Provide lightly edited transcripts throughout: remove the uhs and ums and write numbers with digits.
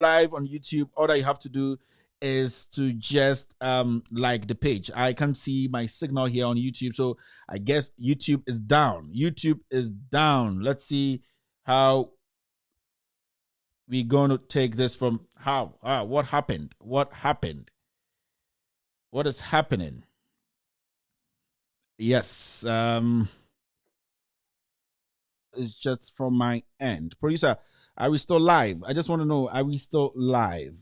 live on YouTube, all that you have to do is to just like the page. I can't see my signal here on YouTube, so I guess YouTube is down. YouTube is down. Let's see how we're going to take this from how. What happened? What happened? What is happening? Yes, it's just from my end. Producer, are we still live? I just want to know, are we still live?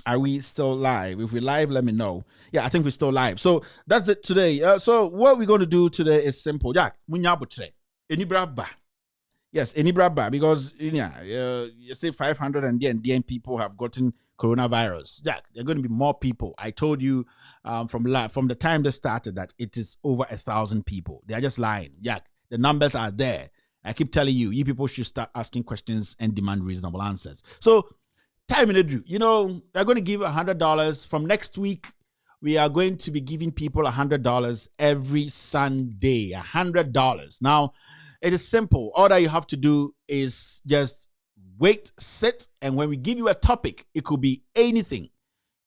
Are we still live? If we're live, let me know. Yeah, I think we're still live. So that's it today. So what we're going to do today is simple. Yeah, any braba. Yes, any braba, because you say 500 and then people have gotten coronavirus. Yeah, there are going to be more people. I told you from the time they started that it is over 1,000 people. They are just lying. Yeah, the numbers are there. I keep telling you, you people should start asking questions and demand reasonable answers. So, time in Drew, they're going to give $100 from next week. We are going to be giving people $100 every Sunday. $100. Now, it is simple. All that you have to do is just wait, sit, and when we give you a topic, it could be anything.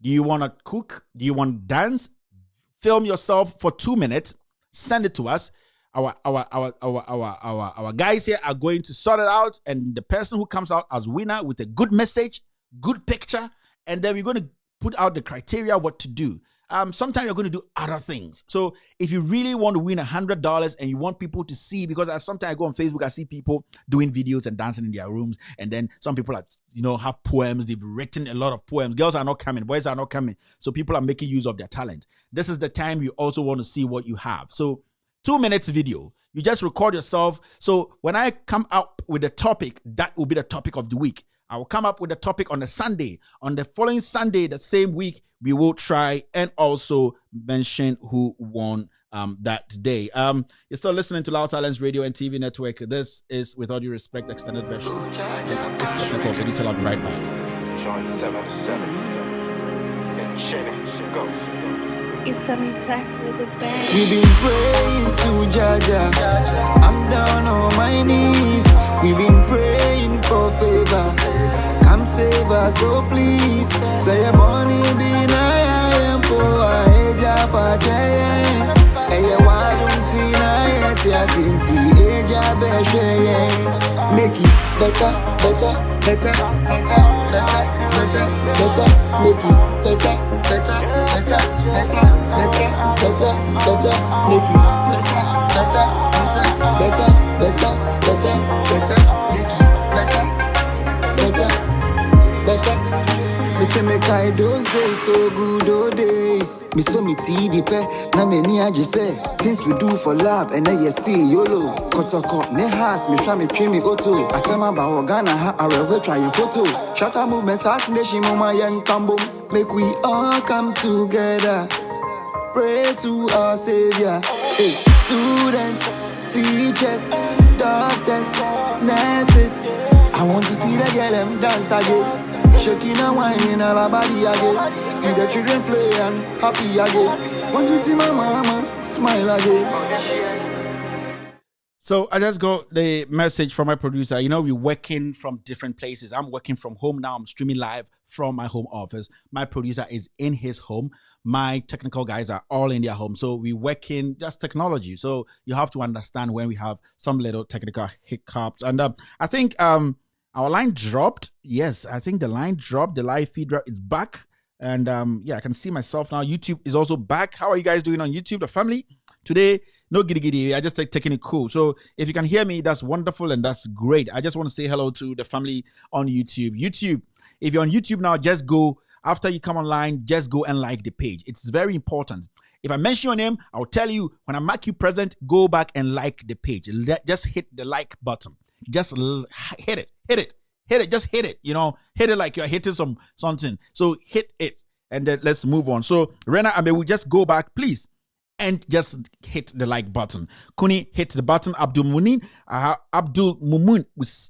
Do you want to cook? Do you want to dance? Film yourself for 2 minutes. Send it to us. Our guys here are going to sort it out, and the person who comes out as winner with a good message, good picture, and then we're going to put out the criteria what to do. Sometimes you're going to do other things. So if you really want to win $100 and you want people to see, because sometimes I go on Facebook, I see people doing videos and dancing in their rooms, and then some people have poems. They've written a lot of poems. Girls are not coming, boys are not coming. So people are making use of their talent. This is the time you also want to see what you have. So 2 minutes video. You just record yourself. So when I come up with a topic, that will be the topic of the week. I will come up with a topic on a Sunday. On the following Sunday, the same week, we will try and also mention who won that day. You're still listening to Loud Silence Radio and TV Network. This is, with all due respect, extended version. It's technical. I'll be right back. Join 7 to 7. And Shannon, go. It's on track with a bang. We've been praying to Jaja. I'm down on my knees. We've been praying for favor. Come save us, oh please. Say a bonnie be I am poor. Eja fa jay. Eye wa don't na etia sinti. Eja be shey. Make it better, better, better, better, better, better, better. Make it better, better, better, better, better, better, better. Make it better, better, better, better, better, better, better. Make it better, better, better. Me say me kai those days so good old days. Me so me TV pe na me ni aje say things we do for love and then you see YOLO. Kotoko ne has me try me trim me auto. Asema ba Ghana ha arewe trying photo. Shatter movement sack nation mama young combo. Make we all come together. Pray to our savior. Hey, students, teachers, doctors, nurses. I want to see the girl them dance again. Shaking and whining all her body again. See the children play and happy again. Want to see my mama smile again. So I just got the message from my producer. We're working from different places. I'm working from home now. I'm streaming live from my home office. My producer is in his home. My technical guys are all in their home. So we work in just technology. So you have to understand when we have some little technical hiccups. And I think our line dropped. Yes, I think the line dropped. The live feed is back. And I can see myself now. YouTube is also back. How are you guys doing on YouTube, the family? Today, no giddy giddy. I just taking it cool. So if you can hear me, that's wonderful and that's great. I just want to say hello to the family on YouTube. YouTube, if you're on YouTube now, just go. After you come online, just go and like the page. It's very important. If I mention your name, I'll tell you when I mark you present, go back and like the page. Just hit the like button. Just hit it. Just hit it. Hit it like you're hitting something. So hit it and then let's move on. So Rena, I will just go back, please, and just hit the like button. Kuni, hit the button. Abdul Mumun,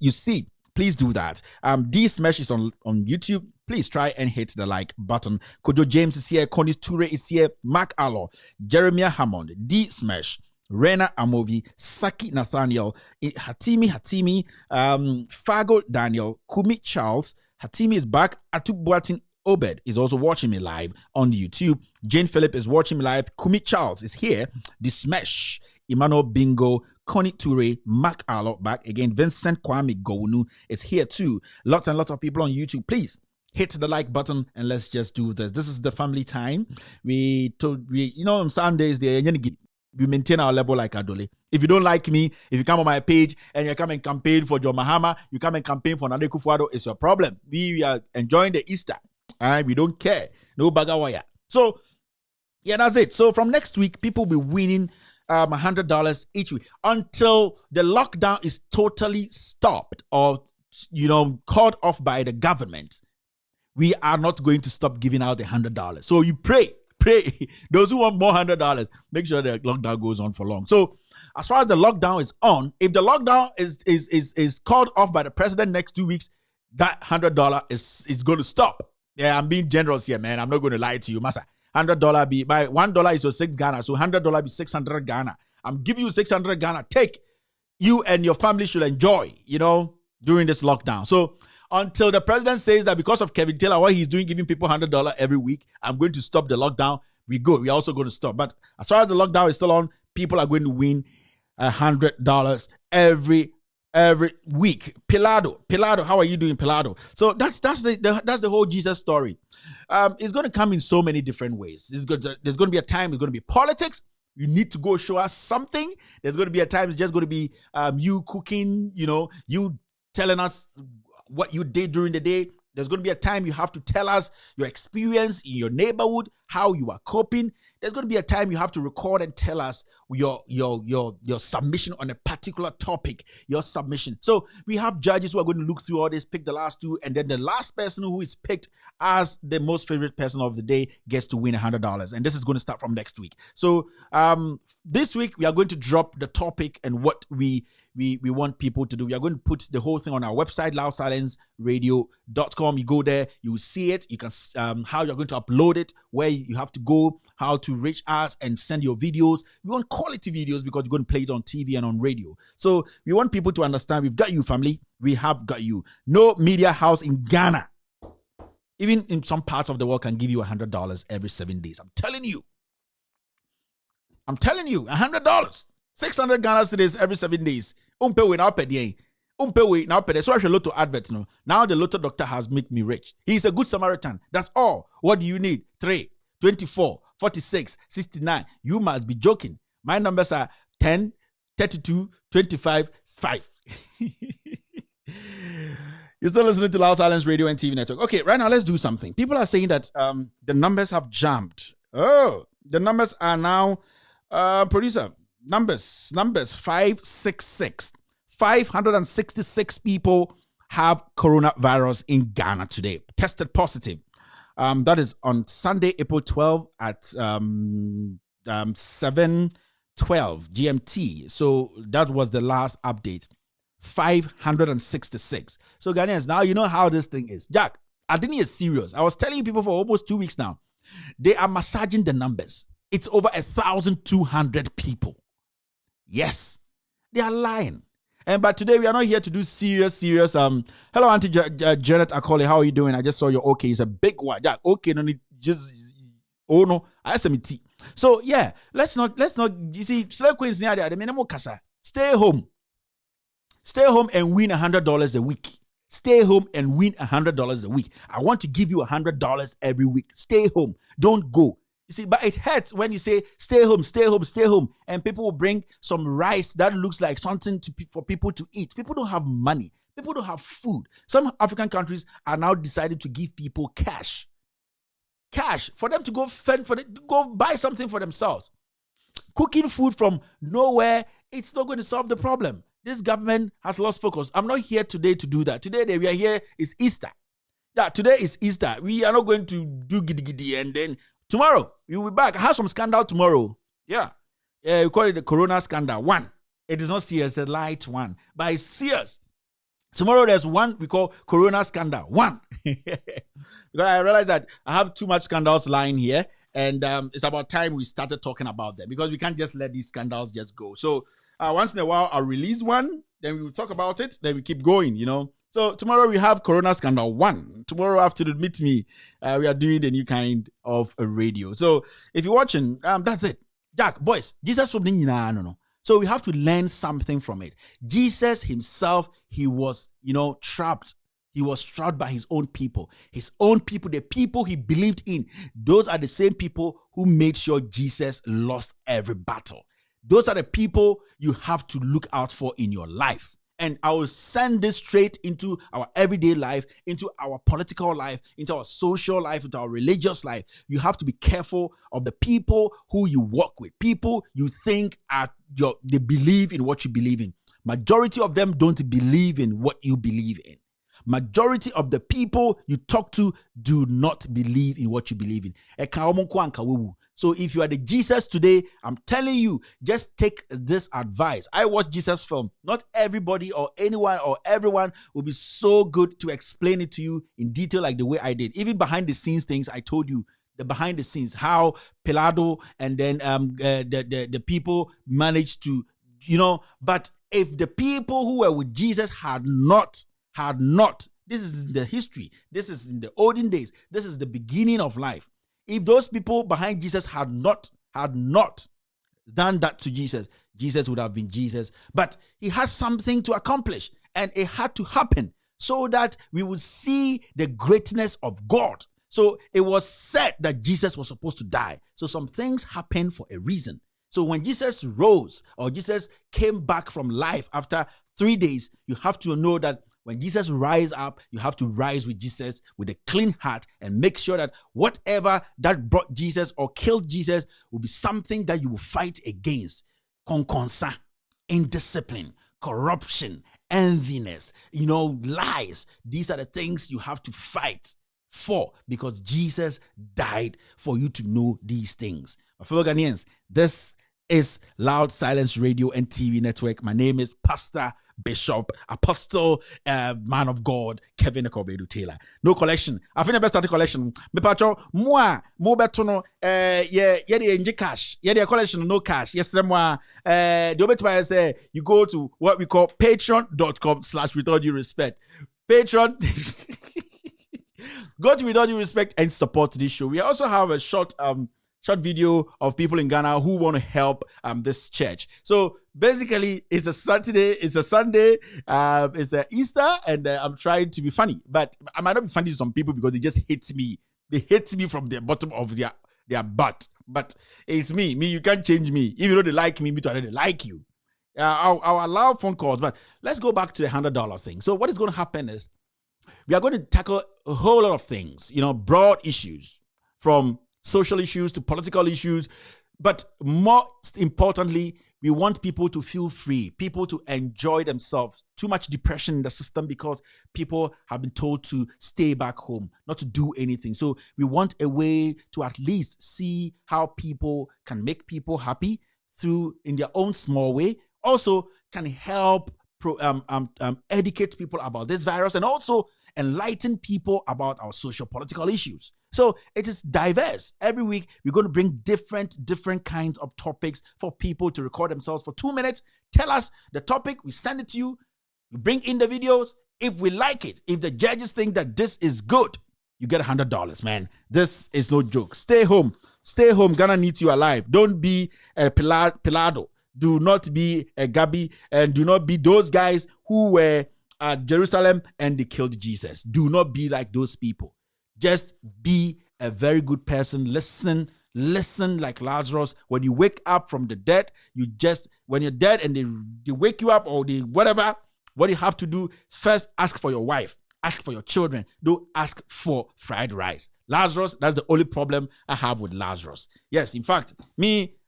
you see, please do that. D Smash is on YouTube. Please try and hit the like button. Kojo James is here. Connie Toure is here. Mark Allo, Jeremiah Hammond, D Smash, Rena Amovi, Saki Nathaniel, Hatimi, Fago Daniel, Kumi Charles. Hatimi is back. Atuk Boatin Obed is also watching me live on YouTube. Jane Phillip is watching me live. Kumi Charles is here. The Smash, Emmanuel Bingo, Connie Toure, Mark Arlo back again. Vincent Kwame Gowunu is here too. Lots and lots of people on YouTube. Please hit the like button and let's just do this. This is the family time. We on Sundays we maintain our level like Adole. If you don't like me, if you come on my page and you come and campaign for John Mahama, you come and campaign for Nane Kufuado, it's your problem. We are enjoying the Easter. And we don't care. No bagawaya. So, yeah, that's it. So from next week, people will be winning $100 each week until the lockdown is totally stopped or, called off by the government. We are not going to stop giving out the $100. So you pray. Those who want more $100, make sure the lockdown goes on for long. So as far as the lockdown is on, if the lockdown is called off by the president next 2 weeks, that $100 is going to stop. Yeah, I'm being generous here, man. I'm not going to lie to you, massa. $100 be by $1 is your 6 Ghana, so $100 be 600 Ghana. I'm giving you 600 Ghana. Take, you and your family should enjoy, during this lockdown. So until the president says that because of Kevin Taylor, what he's doing, giving people $100 every week, I'm going to stop the lockdown. We're also going to stop. But as far as the lockdown is still on, people are going to win $100 every week. Pilado, how are you doing, Pilado? So that's the whole Jesus story. It's going to come in so many different ways. There's going to be a time it's going to be politics. You need to go show us something. There's going to be a time it's just going to be you cooking, you telling us what you did during the day. There's going to be a time you have to tell us your experience in your neighborhood, how you are coping. There's going to be a time you have to record and tell us your submission on a particular topic, your submission. So we have judges who are going to look through all this, pick the last two, and then the last person who is picked as the most favorite person of the day gets to win $100. And this is going to start from next week. So this week we are going to drop the topic and what we want people to do. We are going to put the whole thing on our website, loudsilenceradio.com. You go there, you will see it. You can how you're going to upload it, where you have to go, how to reach us and send your videos. We want quality videos because you're going to play it on TV and on radio. So we want people to understand we've got you, family. We have got you. No media house in Ghana, even in some parts of the world, can give you $100 every 7 days. I'm telling you, $100. 600 Ghana cedis every 7 days. Umpe we now pay so I should Lotto adverts no. Now the Lotto doctor has made me rich. He's a good Samaritan. That's all. What do you need? 3, 24, 46, 69. You must be joking. My numbers are 10, 32, 25, 5. You're still listening to Loud Silence Radio and TV Network. Okay, right now let's do something. People are saying that the numbers have jumped. Oh, the numbers are now producer. Numbers 566. 566 people have coronavirus in Ghana today. Tested positive. That is on Sunday, April 12 at 7:12 GMT. So that was the last update. 566. So Ghanaians, now you know how this thing is. Jack, I didn't get serious. I was telling people for almost 2 weeks now. They are massaging the numbers. It's over 1,200 people. Yes, they are lying. But today we are not here to do serious. Hello, Auntie Janet Akole. How are you doing? I just saw your okay. It's a big one. Yeah, okay. No, just I SMT. So yeah, let's not. You see, slave queens near there. The minimum kasa. Stay home and win $100 a week. Stay home and win $100 a week. I want to give you $100 every week. Stay home. Don't go. You see, but it hurts when you say, stay home. And people will bring some rice that looks like something for people to eat. People don't have money. People don't have food. Some African countries are now deciding to give people cash. Cash for them to go go buy something for themselves. Cooking food from nowhere, it's not going to solve the problem. This government has lost focus. I'm not here today to do that. Today we are here, it's Easter. Yeah, today is Easter. We are not going to do giddy and then tomorrow, we will be back. I have some scandal tomorrow. Yeah. We call it the Corona scandal. 1. It is not serious, it's a light one. But it's serious. Tomorrow, there's one we call Corona scandal. 1. Because I realize that I have too much scandals lying here. And it's about time we started talking about them, because we can't just let these scandals just go. So once in a while, I'll release one, then we will talk about it, then we keep going, you know. So tomorrow we have Corona Scandal 1. Tomorrow afternoon, meet me. We are doing the new kind of a radio. So if you're watching, that's it. Jack, boys, Jesus from no. So we have to learn something from it. Jesus himself, he was, trapped. He was trapped by his own people. His own people, the people he believed in. Those are the same people who made sure Jesus lost every battle. Those are the people you have to look out for in your life. And I will send this straight into our everyday life, into our political life, into our social life, into our religious life. You have to be careful of the people who you work with. People you think they believe in what you believe in. Majority of them don't believe in what you believe in. Majority of the people you talk to do not believe in what you believe in. So if you are the Jesus today, I'm telling you, just take this advice. I watch Jesus film. Not everybody or anyone or everyone will be so good to explain it to you in detail like the way I did. Even behind the scenes things, I told you the behind the scenes, how Pilado and then the people managed to, but if the people who were with Jesus had not, this is in the history, this is in the olden days, this is the beginning of life. If those people behind Jesus had not done that to Jesus, Jesus would have been Jesus. But he had something to accomplish, and it had to happen so that we would see the greatness of God. So it was said that Jesus was supposed to die. So some things happen for a reason. So when Jesus rose, or Jesus came back from life after 3 days, you have to know that when Jesus rise up, you have to rise with Jesus with a clean heart and make sure that whatever that brought Jesus or killed Jesus will be something that you will fight against. Conconsa, indiscipline, corruption, enviness, lies. These are the things you have to fight for, because Jesus died for you to know these things. My fellow Ghanaians, this is Loud Silence Radio and TV Network. My name is Pastor Bishop, Apostle, Man of God, Kevin Ekobedu Taylor. No collection. I think the best start the collection. Me pacho, moi, mo beto no, the NG cash. The collection, no cash. Yes, moi. The obet say you go to what we call patreon.com/with all due respect. Patreon. Go to with all due respect and support this show. We also have a short video of people in Ghana who want to help this church. So basically, it's a Saturday, it's a Sunday, it's a Easter, and I'm trying to be funny. But I might not be funny to some people because they just hate me. They hate me from the bottom of their butt. But it's me. You can't change me. Even though they like me too, I don't like you. I'll allow phone calls, but let's go back to the $100 thing. So what is going to happen is we are going to tackle a whole lot of things, broad issues, from social issues to political issues. But most importantly, we want people to feel free, people to enjoy themselves. Too much depression in the system because people have been told to stay back home, not to do anything. So we want a way to at least see how people can make people happy through in their own small way. Also can help educate people about this virus, and also enlighten people about our social political issues. So it is diverse. Every week, we're going to bring different kinds of topics for people to record themselves for 2 minutes. Tell us the topic. We send it to you. You bring in the videos. If we like it, if the judges think that this is good, you get $100, man. This is no joke. Stay home. Stay home. Ghana needs you alive. Don't be a Pilado. Do not be a Gabi. And do not be those guys who were at Jerusalem and they killed Jesus. Do not be like those people. Just be a very good person. Listen like Lazarus. When you wake up from the dead, when you're dead and they wake you up or they whatever, what you have to do, first ask for your wife, ask for your children. Don't ask for fried rice. Lazarus, that's the only problem I have with Lazarus. Yes, in fact,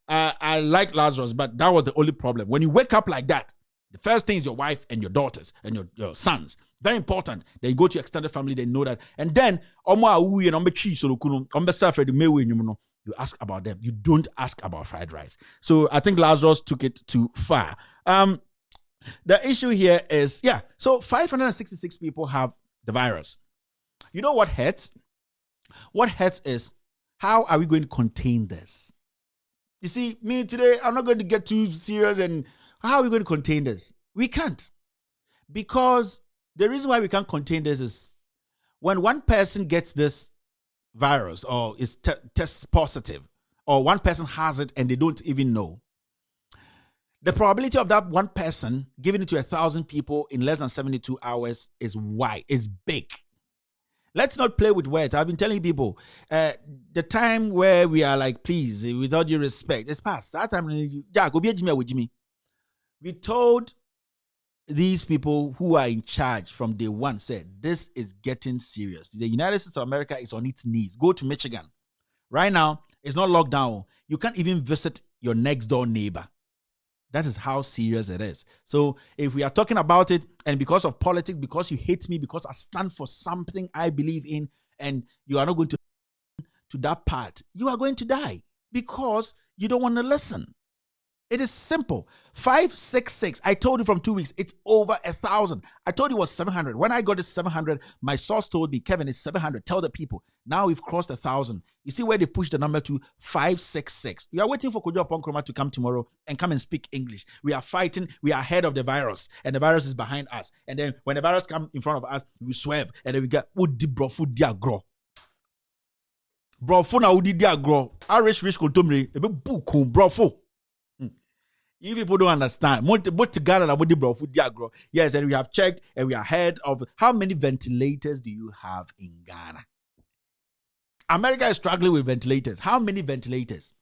I like Lazarus, but that was the only problem. When you wake up like that, the first thing is your wife and your daughters and your sons. Very important. Then you go to your extended family, they know that. And then, you ask about them. You don't ask about fried rice. So I think Lazarus took it too far. The issue here is, so 566 people have the virus. You know what hurts? What hurts is How are we going to contain this? You see, me today, I'm not going to get too serious. And how are we going to contain this? We can't. Because the reason why we can't contain this is when one person gets this virus or is tests positive, or one person has it and they don't even know, the probability of that one person giving it to 1,000 people in less than 72 hours is big. Let's not play with words. I've been telling people, the time where we are like, please, without your respect, it's past. That time, we told these people who are in charge from day one, said, this is getting serious. The United States of America is on its knees. Go to Michigan. Right now, it's not locked down. You can't even visit your next door neighbor. That is how serious it is. So if we are talking about it, and because of politics, because you hate me, because I stand for something I believe in, and you are not going to that part, you are going to die because you don't want to listen. It is simple. 566. I told you from 2 weeks, it's over 1,000. I told you it was 700. When I got to 700, my source told me, Kevin, it's 700. Tell the people. Now we've crossed 1,000. You see where they've pushed the number to 566. We are waiting for Kojo Ponkroma to come tomorrow and come and speak English. We are fighting. We are ahead of the virus, and the virus is behind us. And then when the virus comes in front of us, we swerve, and then we get Udi brofu diagro. Brofu na Udi diagro. Irish kontomre ebe buku brofu. You people don't understand. Yes, and we have checked and we are ahead of how many ventilators do you have in Ghana? America is struggling with ventilators. How many ventilators?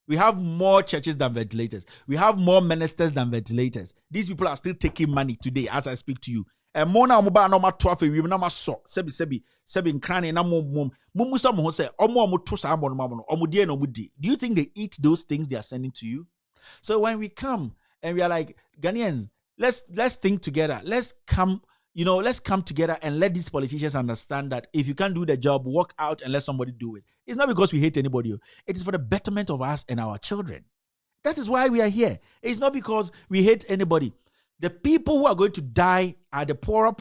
We have more churches than ventilators. We have more ministers than ventilators. These people are still taking money today as I speak to you. And more now, mobile no ma 12 we na ma so sebi nkran na mum musa mo say omo to sa no omo die no mudi. Do you think they eat those things they are sending to you? So when we come and we are like, Ghanaians, let's think together. Let's come together and let these politicians understand that if you can't do the job, walk out and let somebody do it. It's not because we hate anybody. It is for the betterment of us and our children. That is why we are here. It's not because we hate anybody. The people who are going to die are the poorer,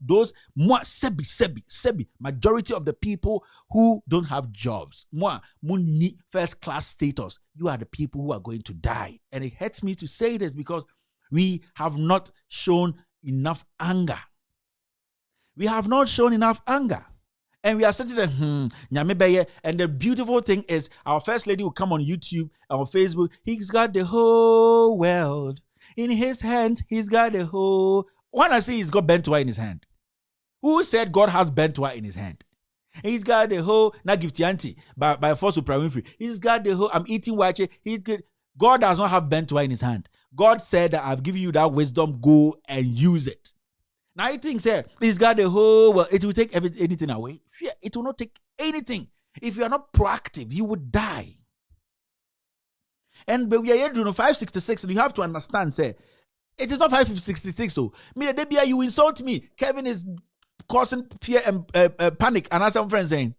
those more sebi. Majority of the people who don't have jobs, more first class status. You are the people who are going to die. And it hurts me to say this because we have not shown enough anger. We have not shown enough anger. And we are sitting there, and the beautiful thing is our first lady will come on YouTube, on Facebook. He's got the whole world in his hands. He's got the whole. When I say he's got Bentua in his hand, who said God has Bentua in his hand? He's got the whole. Not gift auntie by force of Prime Winfrey. He's got the whole. I'm eating watch. God does not have Bentua in his hand. God said that I've given you that wisdom. Go and use it. Now he thinks he's got the whole. Well, it will take anything away. It will not take anything. If you are not proactive, you would die. And but we are here doing 566, and you have to understand, it is not 566. So, you insult me. Kevin is causing fear and panic. And as some friends saying,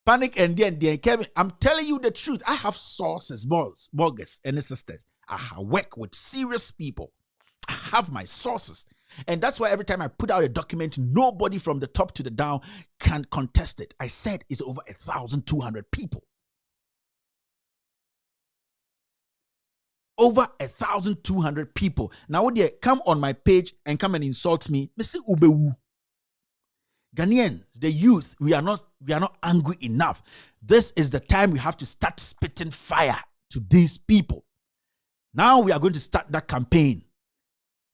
panic and then Kevin, I'm telling you the truth. I have sources, bogus and sisters. I work with serious people. I have my sources. And that's why every time I put out a document, nobody from the top to the down can contest it. I said it's over 1,200 people. Over 1,200 people. Now, would you come on my page and come and insult me? Mr. Ubewu. Ghanaians, the youth, we are not angry enough. This is the time we have to start spitting fire to these people. Now we are going to start that campaign.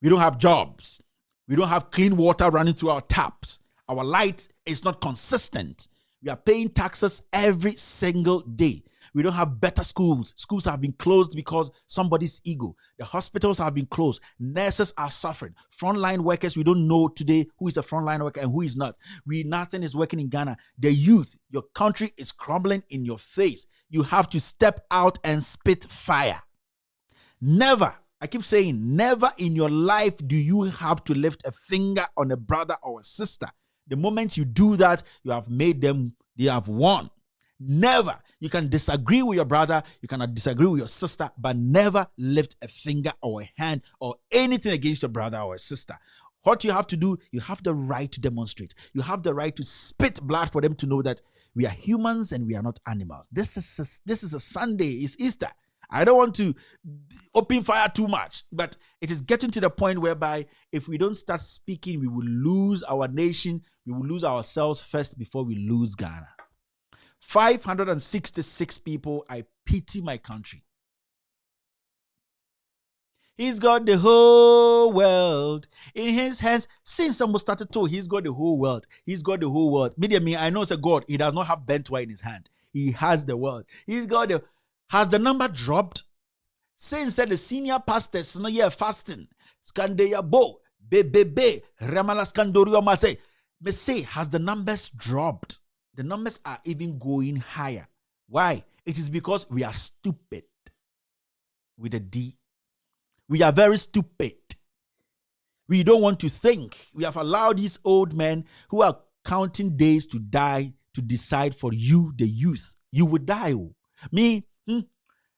We don't have jobs. We don't have clean water running through our taps. Our light is not consistent. We are paying taxes every single day. We don't have better schools. Schools have been closed because somebody's ego. The hospitals have been closed. Nurses are suffering. Frontline workers, we don't know today who is a frontline worker and who is not. Nothing is working in Ghana. The youth, your country is crumbling in your face. You have to step out and spit fire. Never, I keep saying, never in your life do you have to lift a finger on a brother or a sister. The moment you do that, you have made them, they have won. Never. You can disagree with your brother, you cannot disagree with your sister, but never lift a finger or a hand or anything against your brother or a sister. What you have to do, you have the right to demonstrate. You have the right to spit blood for them to know that we are humans and we are not animals. This is a Sunday. It's Easter. I don't want to open fire too much, but it is getting to the point whereby if we don't start speaking, we will lose our nation. We will lose ourselves first before we lose Ghana. 566 people. I pity my country. He's got the whole world in his hands. Since someone started to, he's got the whole world. He's got the whole world. Me, I know it's a God. He does not have bent wire in his hand. He has the world. He's got the... Has the number dropped? Since the senior pastors, no year fasting. Skandeya bo, be, Ramala Skandorio Mase. Me say, has the numbers dropped? The numbers are even going higher. Why? It is because we are stupid. With a D. We are very stupid. We don't want to think. We have allowed these old men who are counting days to die to decide for you, the youth. You will die. Oh. Me,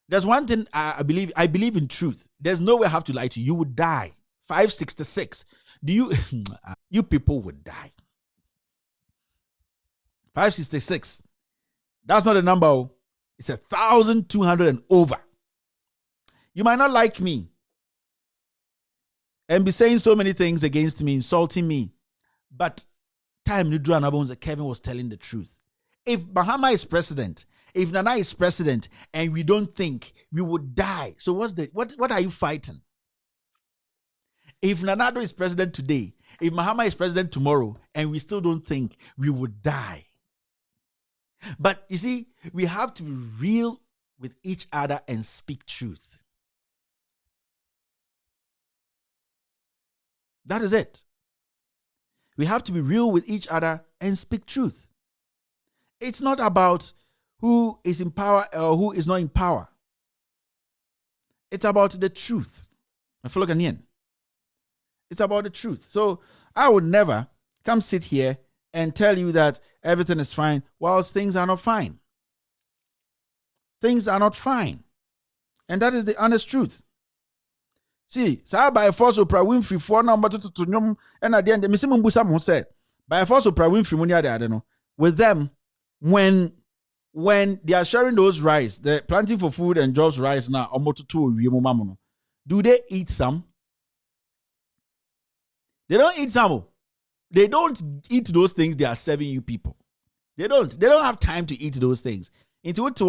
there's one thing I believe in truth. There's no way I have to lie to you. You would die. 566. You people would die. 566. That's not a number. It's 1,200 and over. You might not like me and be saying so many things against me, insulting me. But Kevin was telling the truth. If Bahama is president, if Nana is president, and we don't think, we would die. So what are you fighting? If Nanado is president today, if Mahama is president tomorrow, and we still don't think, we would die. But you see, we have to be real with each other and speak truth. That is it. We have to be real with each other and speak truth. It's not about who is in power or who is not in power. It's about the truth. It's about the truth. So I would never come sit here and tell you that everything is fine whilst things are not fine. Things are not fine. And that is the honest truth. See, so by force of Oprah Winfrey for number to nyom and at the end, Missy Mumbusa Mo said, by force of Oprah Winfrey money, I don't know. With them, when they are sharing those rice, they're planting for food and jobs rice now, do they eat some? They don't eat some. They don't eat those things they are serving you people. They don't have time to eat those things. Into it,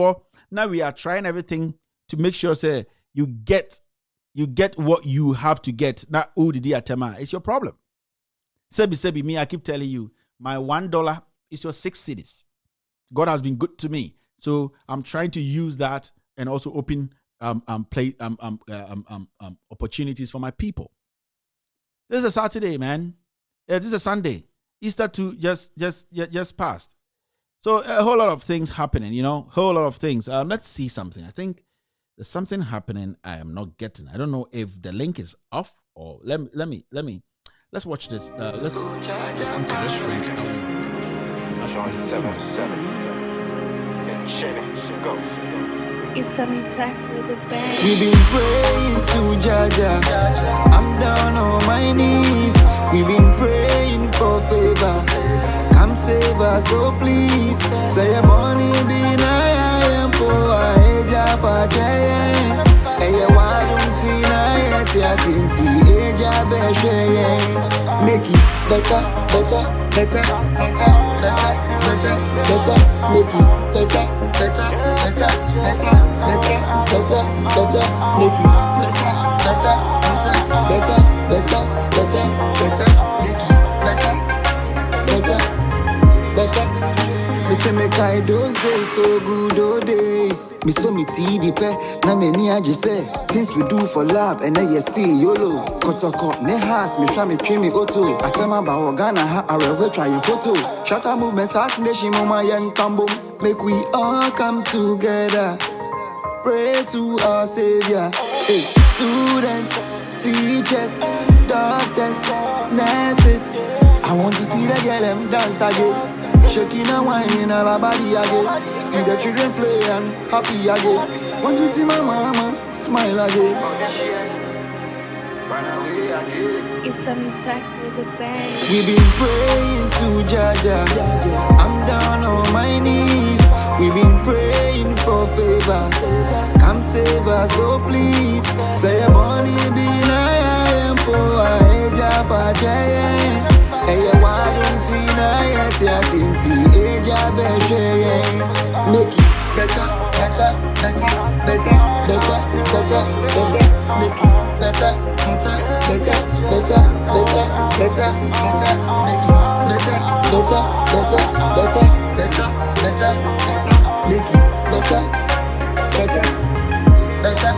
now we are trying everything to make sure, say, you get what you have to get. Now, it's your problem. Sebi, me, I keep telling you, my $1 is your 6 cities. God has been good to me. So I'm trying to use that and also open opportunities for my people. This is a Saturday, man. This is a Sunday. Easter too just passed. So a whole lot of things happening, whole lot of things. Let's see something. I think there's something happening I am not getting. I don't know if the link is off or let's watch this. Let's listen to this link. Sean 7 and Chenny, go. It's coming back with a bang. We've been praying to Jaja. I'm down on my knees. We've been praying for favor. Come save us, oh please. Say a money be I am poor. Eja for Jay. Eya wadum tina sinti. Eja beshe. Make it better. Make it better. Make it better. Me say me kai those days so good, old days. Me so me TV pe na me ni aje say things we do for love and then you see yolo. Kotoko ne has me try me trim me auto. Asema ba Ghana ha arewe try your photo. Shatter movements ask nation mama young tambo. Make we all come together. Pray to our savior. Hey, students, teachers, doctors, nurses. I want to see the girl them dance again. Shaking and whining all her body again. See the children play and happy again. Want to see my mama smile again. It's coming back with a bang. We've been praying to Jaja. I'm down on my knees. We've been praying for favor. Come save us, oh please. Say a money be I am poor. Eja fajaye. Eya waduntina yetia tinti. Eja beshe. Make it better, better, better, better, better, better, better. Make it better, better, better, better, better, better, better. Make it better, better, better, better, better, better, better. Make it better, better, better.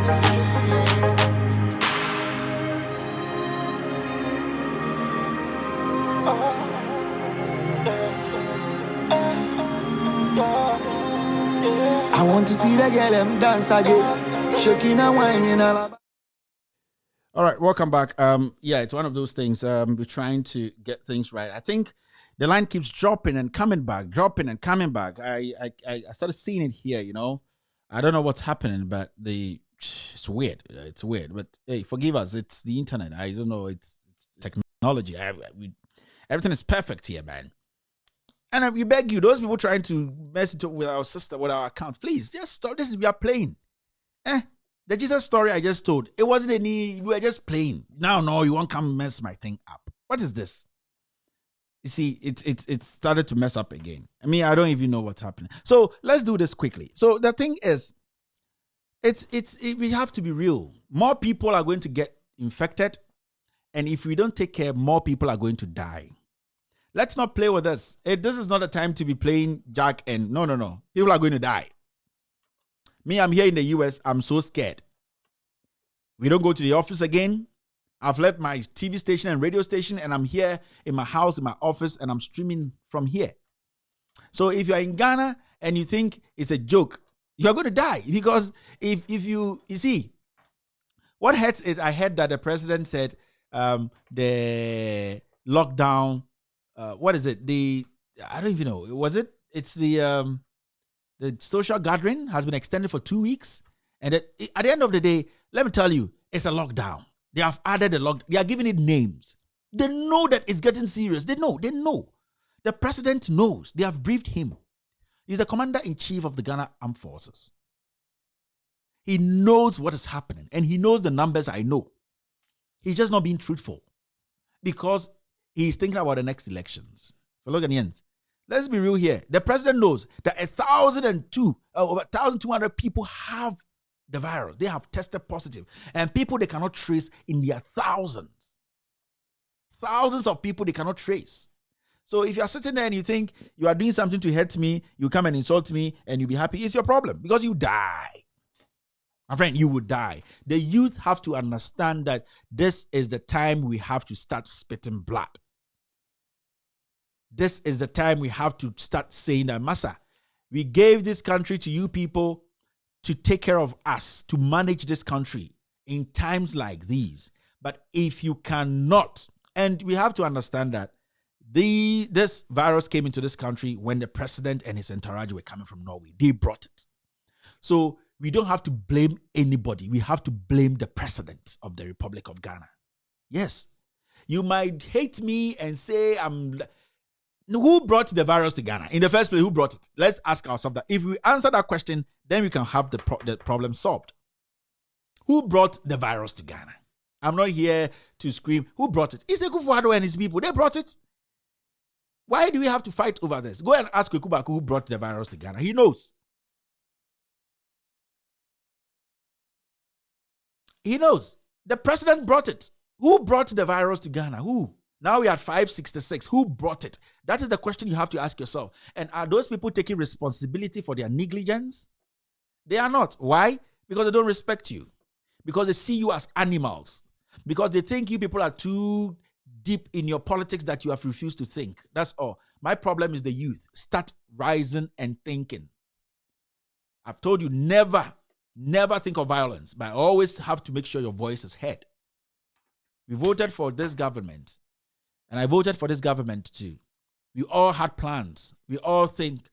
I want to see the girl them dance again, shaking and whining all. All right, welcome back. Yeah, it's one of those things. We're trying to get things right. I think the line keeps dropping and coming back, dropping and coming back. I started seeing it here. You know, I don't know what's happening, but it's weird. It's weird. But hey, forgive us. It's the internet. I don't know. It's technology. Everything is perfect here, man. And we beg you, those people trying to mess it up with our sister, with our account, please just stop. We are playing. The Jesus story I just told, it wasn't we were just playing. Now, no, you won't come mess my thing up. What is this? You see, it started to mess up again. I mean, I don't even know what's happening. So let's do this quickly. So the thing is, we have to be real. More people are going to get infected, and if we don't take care, more people are going to die. Let's not play with this. This is not a time to be playing Jack and no. People are going to die. Me, I'm here in the US. I'm so scared. We don't go to the office again. I've left my TV station and radio station, and I'm here in my house, in my office, and I'm streaming from here. So if you're in Ghana and you think it's a joke, you're going to die. Because if you see, what hurts is I heard that the president said the lockdown, what is it? I don't even know. Was it? It's the social gathering has been extended for 2 weeks. And at the end of the day, let me tell you, it's a lockdown. They have added a lockdown. They are giving it names. They know that it's getting serious. They know. The president knows. They have briefed him. He's the commander-in-chief of the Ghana Armed Forces. He knows what is happening. And he knows the numbers I know. He's just not being truthful. Because he's thinking about the next elections. For Loganians, let's be real here. The president knows that 1,200 people have the virus. They have tested positive. And people they cannot trace in their thousands. Thousands of people they cannot trace. So if you are sitting there and you think you are doing something to hurt me, you come and insult me and you be happy, it's your problem because you die. My friend, you would die. The youth have to understand that this is the time we have to start spitting blood. This is the time we have to start saying that, Massa, we gave this country to you people to take care of us, to manage this country in times like these. But if you cannot, and we have to understand that this virus came into this country when the president and his entourage were coming from Norway. They brought it. So we don't have to blame anybody. We have to blame the president of the Republic of Ghana. Yes. You might hate me and say who brought the virus to Ghana? In the first place, who brought it? Let's ask ourselves that. If we answer that question, then we can have the problem solved. Who brought the virus to Ghana? I'm not here to scream. Who brought it? It's Akufo-Addo and his people. They brought it. Why do we have to fight over this? Go and ask Kwekubaku who brought the virus to Ghana. He knows. He knows. The president brought it. Who brought the virus to Ghana? Who? Now we are at 566. Who brought it? That is the question you have to ask yourself. And are those people taking responsibility for their negligence? They are not. Why? Because they don't respect you. Because they see you as animals. Because they think you people are too deep in your politics that you have refused to think. That's all. My problem is the youth. Start rising and thinking. I've told you never think of violence, but I always have to make sure your voice is heard. We voted for this government. And I voted for this government too. We all had plans. We all thought,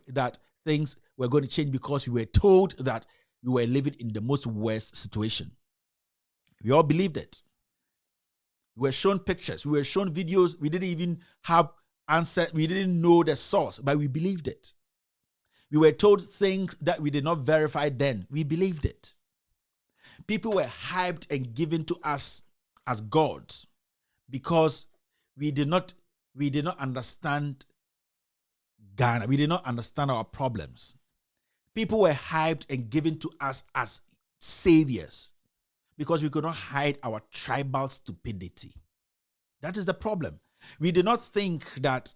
that things were going to change because we were told that we were living in the most worst situation. We all believed it. We were shown pictures. We were shown videos. We didn't even have answer. We didn't know the source, but we believed it. We were told things that we did not verify then. We believed it. People were hyped and given to us as gods because we did not understand Ghana. We did not understand our problems. People were hyped and given to us as saviors because we could not hide our tribal stupidity. That is the problem. We did not think that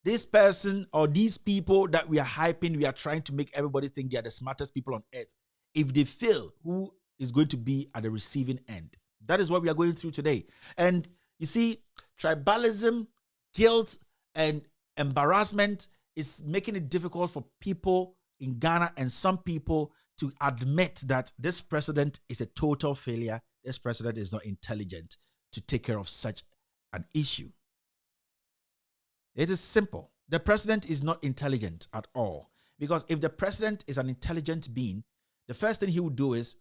this person or these people that we are hyping, we are trying to make everybody think they are the smartest people on earth. If they fail, who is going to be at the receiving end? That is what we are going through today. And you see, tribalism, guilt, and embarrassment is making it difficult for people in Ghana and some people to admit that this president is a total failure. This president is not intelligent to take care of such an issue. It is simple. The president is not intelligent at all. Because if the president is an intelligent being, the first thing he would do is,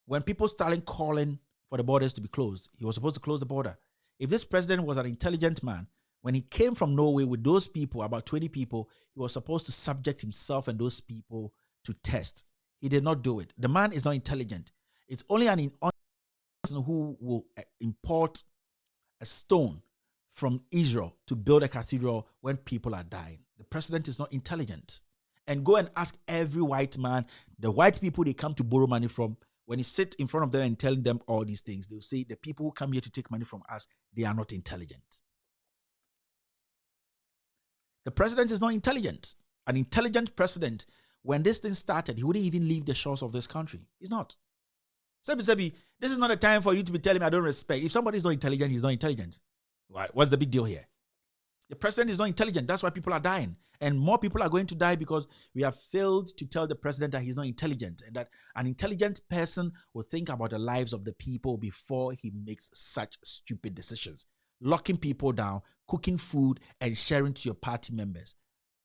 when people started calling for the borders to be closed, he was supposed to close the border. If this president was an intelligent man, when he came from Norway with those people, about 20 people, he was supposed to subject himself and those people to test. He did not do it. The man is not intelligent. It's only an person who will import a stone from Israel to build a cathedral when people are dying. The president is not intelligent. And go and ask every white man, the white people they come to borrow money from, when you sit in front of them and telling them all these things, they'll say, the people who come here to take money from us, they are not intelligent. The president is not intelligent. An intelligent president, when this thing started, he wouldn't even leave the shores of this country. He's not. Sebi, this is not a time for you to be telling me I don't respect. If somebody is not intelligent, he's not intelligent. What's the big deal here? The president is not intelligent. That's why people are dying. And more people are going to die because we have failed to tell the president that he's not intelligent and that an intelligent person will think about the lives of the people before he makes such stupid decisions. Locking people down, cooking food, and sharing to your party members.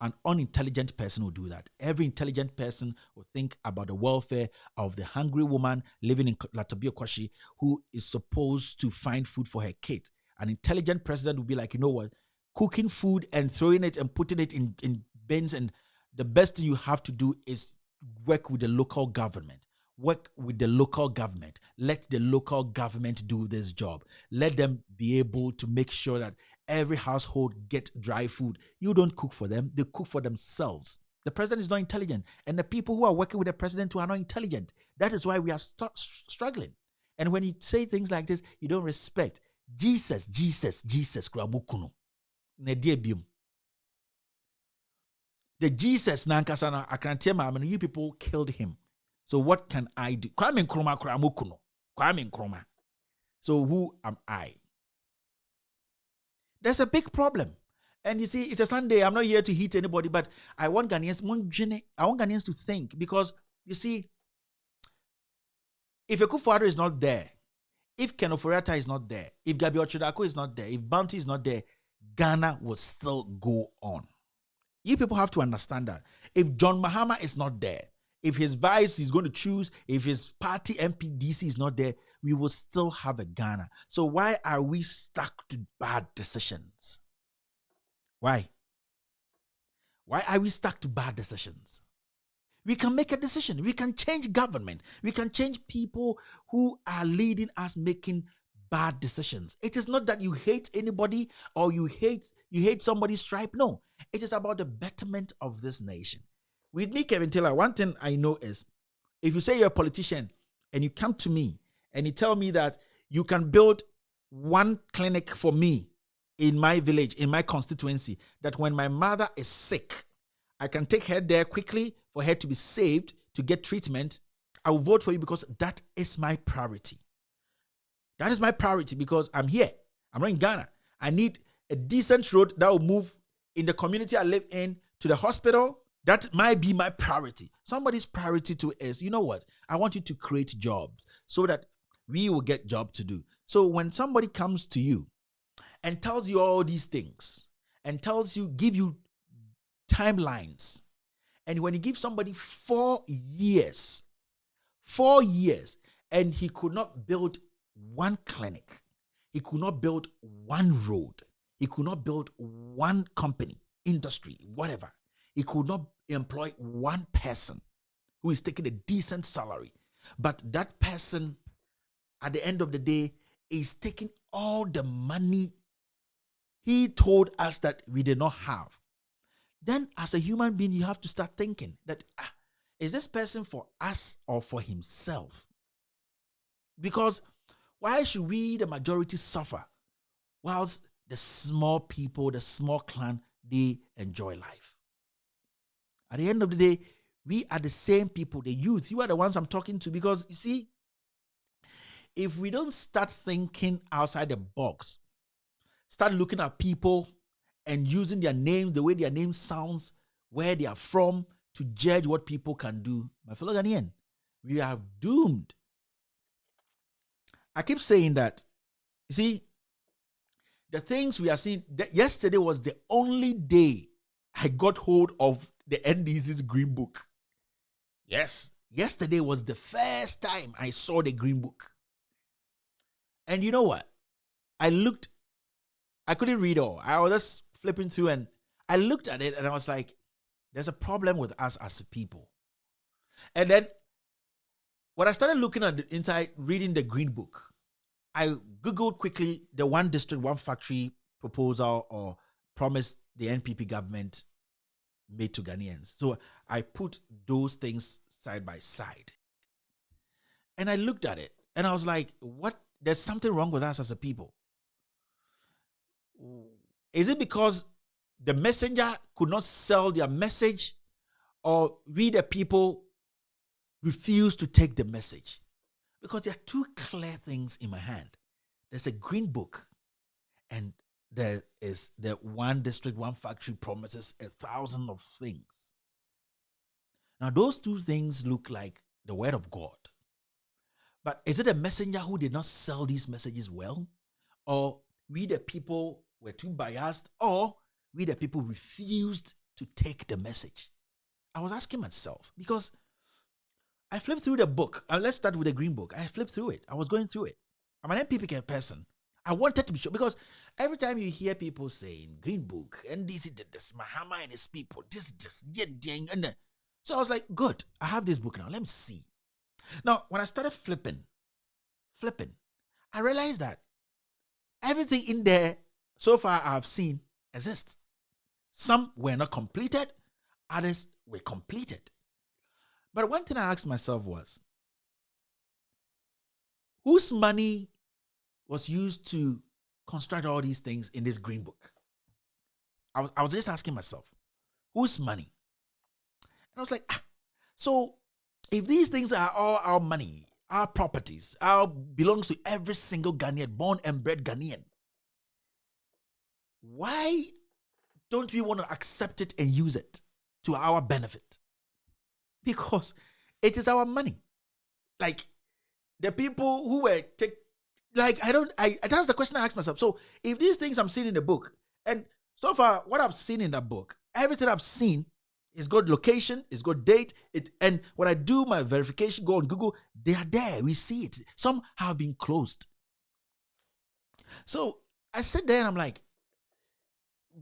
An unintelligent person will do that. Every intelligent person will think about the welfare of the hungry woman living in Latabiokoshi who is supposed to find food for her kid. An intelligent president will be like, you know what? Cooking food and throwing it and putting it in bins, and the best thing you have to do is work with the local government. Work with the local government. Let the local government do this job. Let them be able to make sure that every household gets dry food. You don't cook for them. They cook for themselves. The president is not intelligent. And the people who are working with the president who are not intelligent. That is why we are struggling. And when you say things like this, you don't respect. Jesus, Krabukuno. The Jesus Nankasana Akrantema, you people killed him. So what can I do? Kwame Nkrumah Kramukuno. Kwame Nkrumah. So who am I? There's a big problem. And you see, it's a Sunday. I'm not here to hit anybody, but I want Ghanaians to think, because you see, if Akufo-Addo is not there, if Ken Ofori-Atta is not there, if Gabi Ochodako is not there, if Bounty is not there, Ghana will still go on. You people have to understand that. If John Mahama is not there, if his vice is going to choose, if his party MPDC is not there, we will still have a Ghana. So why are we stuck to bad decisions? Why? Why are we stuck to bad decisions? We can make a decision. We can change government. We can change people who are leading us making bad decisions. It is not that you hate anybody or you hate somebody's tribe. No, it is about the betterment of this nation. With me, Kevin Taylor, one thing I know is, if you say you're a politician and you come to me and you tell me that you can build one clinic for me in my village, in my constituency, that when my mother is sick, I can take her there quickly for her to be saved, to get treatment, I will vote for you, because that is my priority. That is my priority, because I'm here. I'm not in Ghana. I need a decent road that will move in the community I live in to the hospital. That might be my priority. Somebody's priority too is, you know what? I want you to create jobs so that we will get jobs to do. So when somebody comes to you and tells you all these things and give you timelines, and when you give somebody 4 years, and he could not build one clinic. He could not build one road. He could not build one company, industry, whatever. He could not employ one person who is taking a decent salary. But that person, at the end of the day, is taking all the money he told us that we did not have. Then as a human being, you have to start thinking that, is this person for us or for himself? Because why should we, the majority, suffer whilst the small people, the small clan, they enjoy life? At the end of the day, we are the same people, the youth. You are the ones I'm talking to, because you see, if we don't start thinking outside the box, start looking at people and using their names, the way their name sounds, where they are from, to judge what people can do, my fellow Ghanaian, we are doomed. I keep saying that, you see, the things we are seeing, yesterday was the only day I got hold of the NDC's Green Book. Yes, yesterday was the first time I saw the Green Book. And you know what? I couldn't read all. I was just flipping through and I looked at it and I was like, there's a problem with us as people. And then when I started looking at the inside, reading the Green Book, I Googled quickly the one district, one factory proposal or promise the NPP government made to Ghanaians. So I put those things side by side. And I looked at it and I was like, what? There's something wrong with us as a people. Is it because the messenger could not sell their message, or we the people refuse to take the message? Because there are two clear things in my hand. There's a Green Book, and there is the one district, one factory promises 1,000 of things. Now, those two things look like the word of God. But is it a messenger who did not sell these messages well? Or we the people were too biased? Or we the people refused to take the message? I was asking myself, because I flipped through the book. Let's start with the Green Book. I flipped through it. I was going through it. I'm an NPP person. I wanted to be sure, because every time you hear people saying Green Book, NDC did this, Mahama and his people, this, and so I was like, good, I have this book now. Let me see. Now, when I started flipping, I realized that everything in there so far I have seen exists. Some were not completed, others were completed. But one thing I asked myself was, whose money was used to construct all these things in this Green Book? I was just asking myself, whose money? And I was like, so if these things are all our money, our properties, belongs to every single Ghanaian, born and bred Ghanaian, why don't we want to accept it and use it to our benefit? Because it is our money. Like, the people who were that's the question I asked myself. So if these things I'm seeing in the book, and so far what I've seen in that book, everything I've seen is got location, it's got date, and when I do my verification, go on Google, they are there. We see it. Some have been closed. So I sit there and I'm like,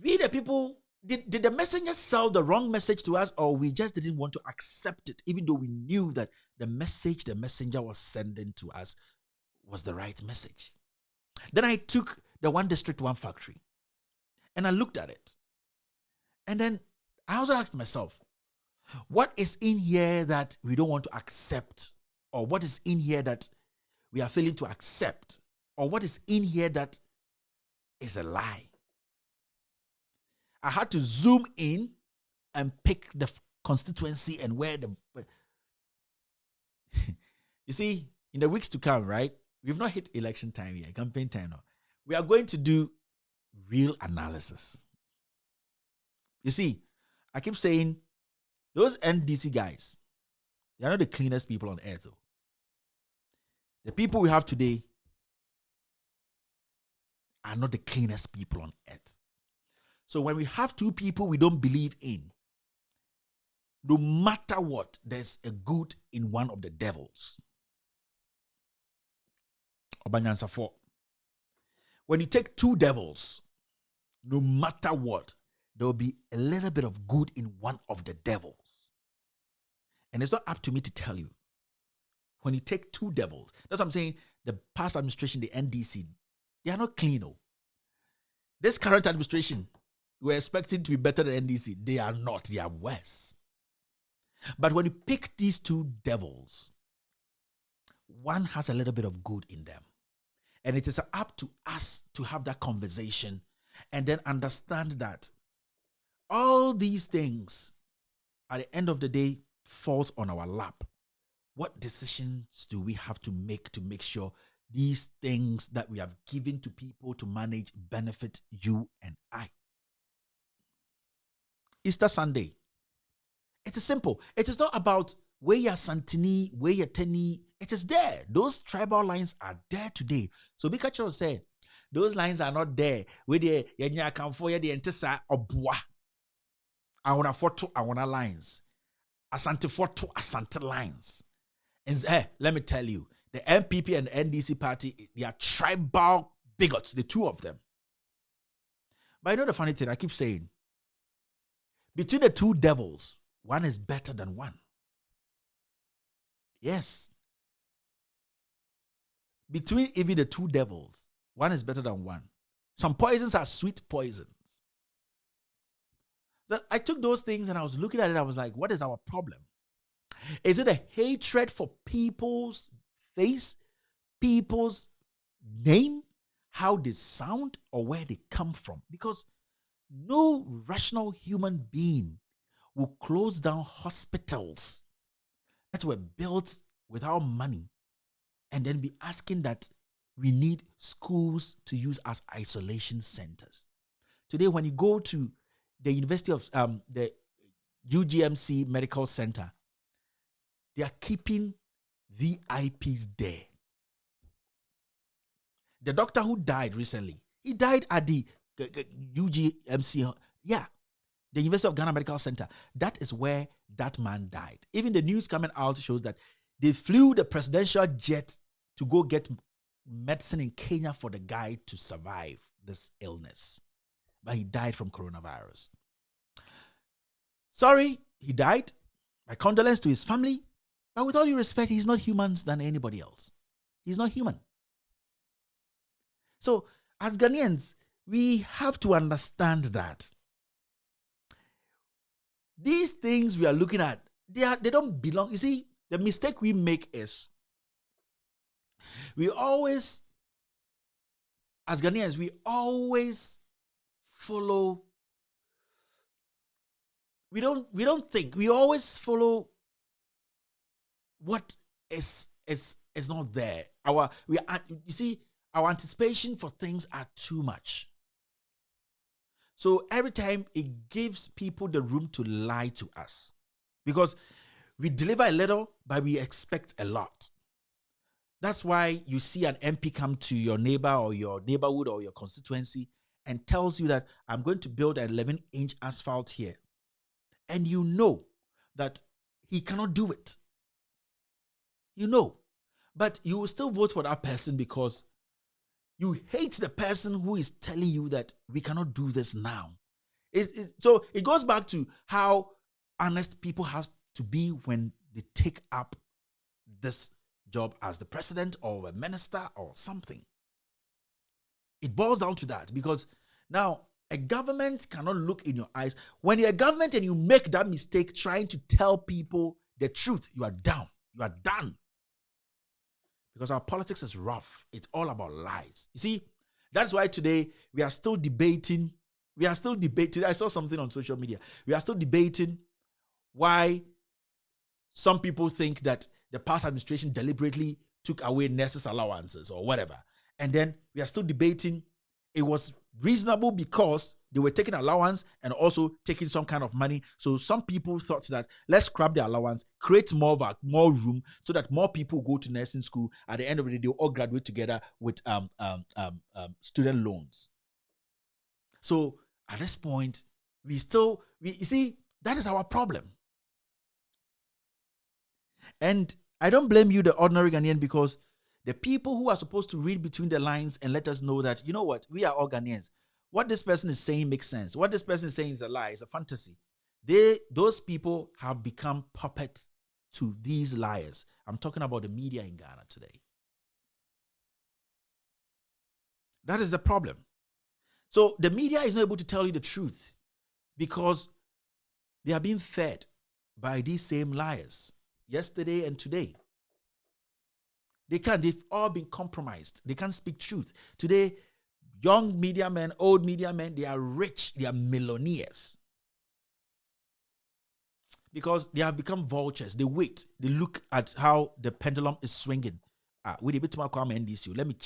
we the people, did the messenger sell the wrong message to us, or we just didn't want to accept it, even though we knew that the message the messenger was sending to us was the right message? Then I took the one district, one factory, and I looked at it. And then I also asked myself, what is in here that we don't want to accept? Or what is in here that we are failing to accept? Or what is in here that is a lie? I had to zoom in and pick the constituency and where the... You see, in the weeks to come, right? We've not hit election time yet, campaign time now. We are going to do real analysis. You see, I keep saying, those NDC guys, they are not the cleanest people on earth, though. The people we have today are not the cleanest people on earth. So when we have two people we don't believe in, no matter what, there's a good in one of the devils. Obanyansa 4. When you take two devils, no matter what, there will be a little bit of good in one of the devils. And it's not up to me to tell you. When you take two devils, that's what I'm saying, the past administration, the NDC, they are not clean. Oh. This current administration, we're expecting to be better than NDC. They are not. They are worse. But when you pick these two devils, one has a little bit of good in them. And it is up to us to have that conversation and then understand that all these things, at the end of the day, falls on our lap. What decisions do we have to make sure these things that we have given to people to manage benefit you and I? Easter Sunday. It is simple. It is not about where you're Santini, where you're Teni. It is there. Those tribal lines are there today. So Bikacho say, those lines are not there. Where the Yenya Kamfo, the Entesa Obwa. I want to photo, I want lines. Asante photo, Asante lines. And let me tell you, the MPP and the NDC party, they are tribal bigots, the two of them. But you know the funny thing, I keep saying, between the two devils, one is better than one. Yes. Between even the two devils, one is better than one. Some poisons are sweet poisons. I took those things and I was looking at it, I was like, what is our problem? Is it a hatred for people's face, people's name, how they sound, or where they come from? Because no rational human being will close down hospitals that were built without money and then be asking that we need schools to use as isolation centers. Today, when you go to the University of the UGMC Medical Center, they are keeping VIPs there. The doctor who died recently, he died at the UGMC, the University of Ghana Medical Center. That is where that man died. Even the news coming out shows that they flew the presidential jet to go get medicine in Kenya for the guy to survive this illness. But he died from coronavirus. Sorry, he died. My condolence to his family. But with all due respect, he's not human than anybody else. He's not human. So, as Ghanaians, we have to understand that these things we are looking at, they don't belong. You see, the mistake we make is we always, as Ghanaians, we always follow. We don't think. We always follow what is not there. You see, our anticipation for things are too much. So every time it gives people the room to lie to us. Because we deliver a little, but we expect a lot. That's why you see an MP come to your neighbor or your neighborhood or your constituency and tells you that I'm going to build an 11-inch asphalt here. And you know that he cannot do it. You know. But you will still vote for that person because you hate the person who is telling you that we cannot do this now. So it goes back to how honest people have to be when they take up this job as the president or a minister or something. It boils down to that because now a government cannot look in your eyes. When you're a government and you make that mistake trying to tell people the truth, you are down. You are done. Because our politics is rough. It's all about lies. You see, that's why today we are still debating. I saw something on social media. We are still debating why some people think that the past administration deliberately took away nurses' allowances or whatever. And then we are still debating it was reasonable because they were taking allowance and also taking some kind of money. So some people thought that let's scrap the allowance, create more room so that more people go to nursing school. At the end of the day, they all graduate together with student loans. So at this point, you see, that is our problem. And I don't blame you, the ordinary Ghanaian, because The people who are supposed to read between the lines and let us know that, you know what, we are all Ghanaians. What this person is saying makes sense. What this person is saying is a lie, it's a fantasy. Those people have become puppets to these liars. I'm talking about the media in Ghana today. That is the problem. So the media is not able to tell you the truth because they are being fed by these same liars yesterday and today. They've all been compromised. They can't speak truth. Today, young media men, old media men, they are rich, they are millionaires. Because they have become vultures. They wait. They look at how the pendulum is swinging. With a bit more NDC, let me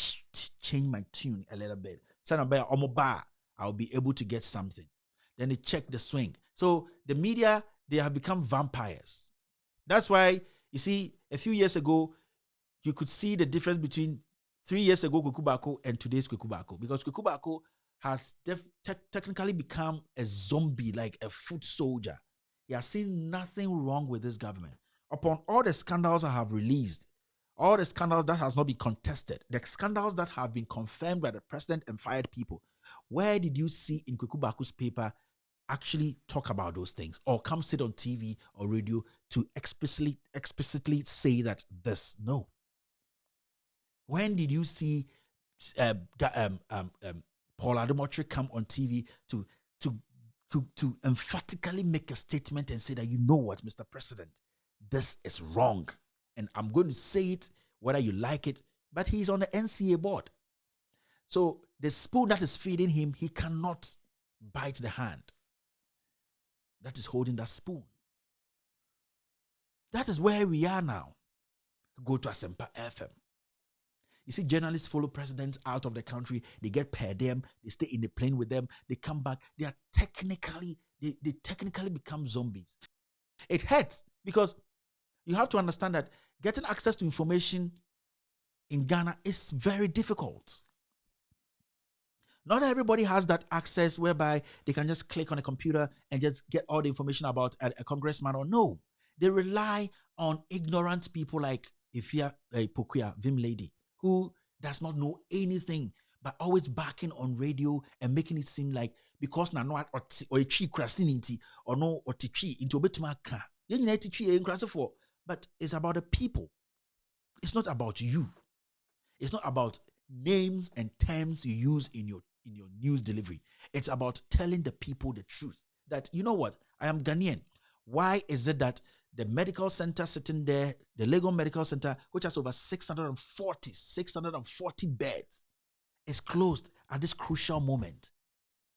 change my tune a little bit. I'll be able to get something. Then they check the swing. So the media, they have become vampires. That's why, you see, a few years ago, you could see the difference between 3 years ago Kukubako and today's Kukubako. Because Kukubako has technically become a zombie, like a foot soldier. He has seen nothing wrong with this government. Upon all the scandals I have released, all the scandals that has not been contested, the scandals that have been confirmed by the president and fired people, where did you see in Kukubaku's paper actually talk about those things or come sit on TV or radio to explicitly say that this? No. When did you see Paul Ademotri come on TV to emphatically make a statement and say that, you know what, Mr. President, this is wrong. And I'm going to say it whether you like it, but he's on the NCA board. So the spoon that is feeding him, he cannot bite the hand that is holding that spoon. That is where we are now. Go to Asempa FM. You see, journalists follow presidents out of the country. They get per diem. They stay in the plane with them. They come back. They are technically become zombies. It hurts because you have to understand that getting access to information in Ghana is very difficult. Not everybody has that access whereby they can just click on a computer and just get all the information about a congressman or no. They rely on ignorant people like Ifia Pokuya, Vim Lady, who does not know anything but always backing on radio and making it seem like because na no or a tree crasinity or no or tree into betumaka. But it's about the people. It's not about you. It's not about names and terms you use in your news delivery. It's about telling the people the truth. That, you know what, I am Ghanaian. Why is it that the medical center sitting there, the Legon Medical Center, which has over 640 beds, is closed at this crucial moment?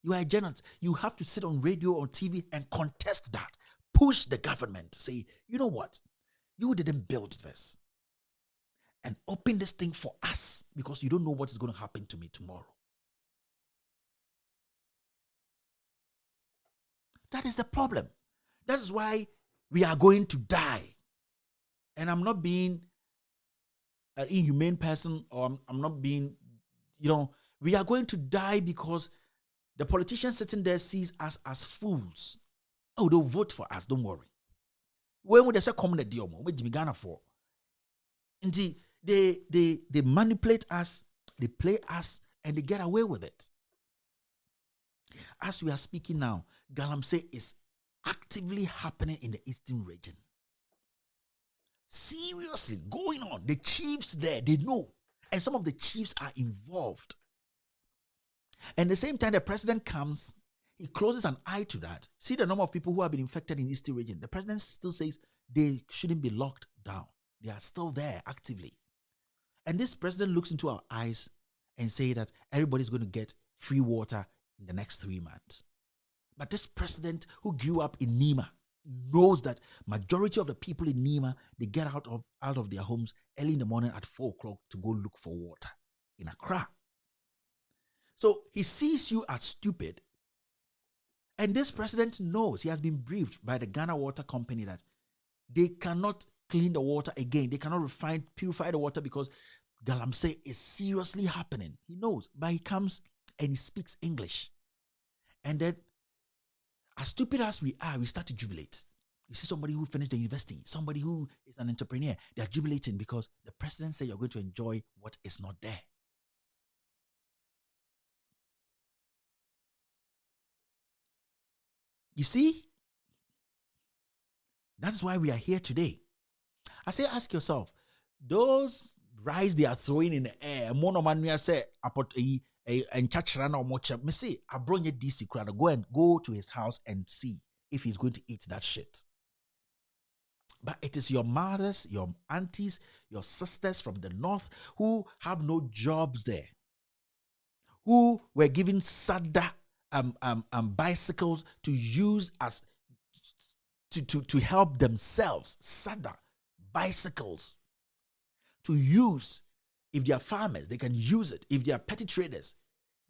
You are a journalist. You have to sit on radio or TV and contest that. Push the government. Say, you know what? You didn't build this. And open this thing for us because you don't know what is going to happen to me tomorrow. That is the problem. That is why we are going to die. And I'm not being an inhumane person or I'm not being, we are going to die because the politician sitting there sees us as fools. Oh, they'll vote for us, don't worry. When would they say come the deal? What Jimmy Ghana for? Indeed, they manipulate us, they play us, and they get away with it. As we are speaking now, Galamsey is actively happening in the eastern region. Seriously, going on. The chiefs there, they know. And some of the chiefs are involved. And at the same time, the president comes, he closes an eye to that. See the number of people who have been infected in the eastern region. The president still says they shouldn't be locked down. They are still there actively. And this president looks into our eyes and say that everybody's going to get free water in the next 3 months. But this president who grew up in Nima knows that majority of the people in Nima, they get out of their homes early in the morning at 4 o'clock to go look for water in Accra. So he sees you as stupid. And this president knows, he has been briefed by the Ghana Water Company that they cannot clean the water again. They cannot purify the water because Galamsey is seriously happening. He knows, but he comes and he speaks English. And then, as stupid as we are, we start to jubilate. You see somebody who finished the university, somebody who is an entrepreneur, they are jubilating because the president said you're going to enjoy what is not there. You see? That's why we are here today. I say, ask yourself, those rice they are throwing in the air, monomania say, and chachran or mocha, me say, I brought you DC crowd, go to his house and see if he's going to eat that shit. But it is your mothers, your aunties, your sisters from the north who have no jobs there, who were given sada bicycles to use as to help themselves. Sada bicycles to use. If they are farmers, they can use it. If they are petty traders,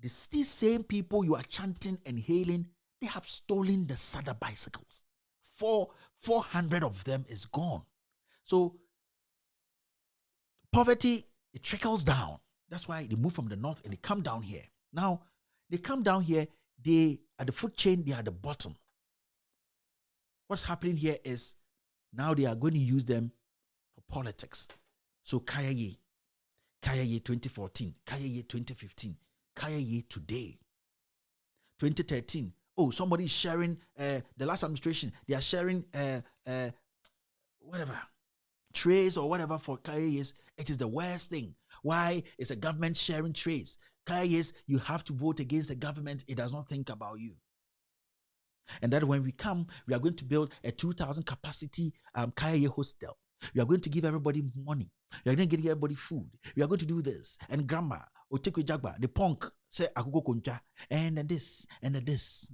these same people you are chanting and hailing, they have stolen the sada bicycles. 400 of them is gone. So poverty, it trickles down. That's why they move from the north and they come down here. Now, they come down here, they at the food chain, they are at the bottom. What's happening here is now they are going to use them for politics. So Kayaye 2014, Kayaye 2015, Kayaye today, 2013. Oh, somebody is sharing the last administration. They are sharing whatever trays or whatever for Kayayes. It is the worst thing. Why is a government sharing trays? Kayayes, you have to vote against the government. It does not think about you. And that when we come, we are going to build a 2,000 capacity Kayaye hostel. We are going to give everybody money. We are going to give everybody food. We are going to do this. And grandma, Otekwe Jagba, the punk, say Akugo Konja, and this, and this.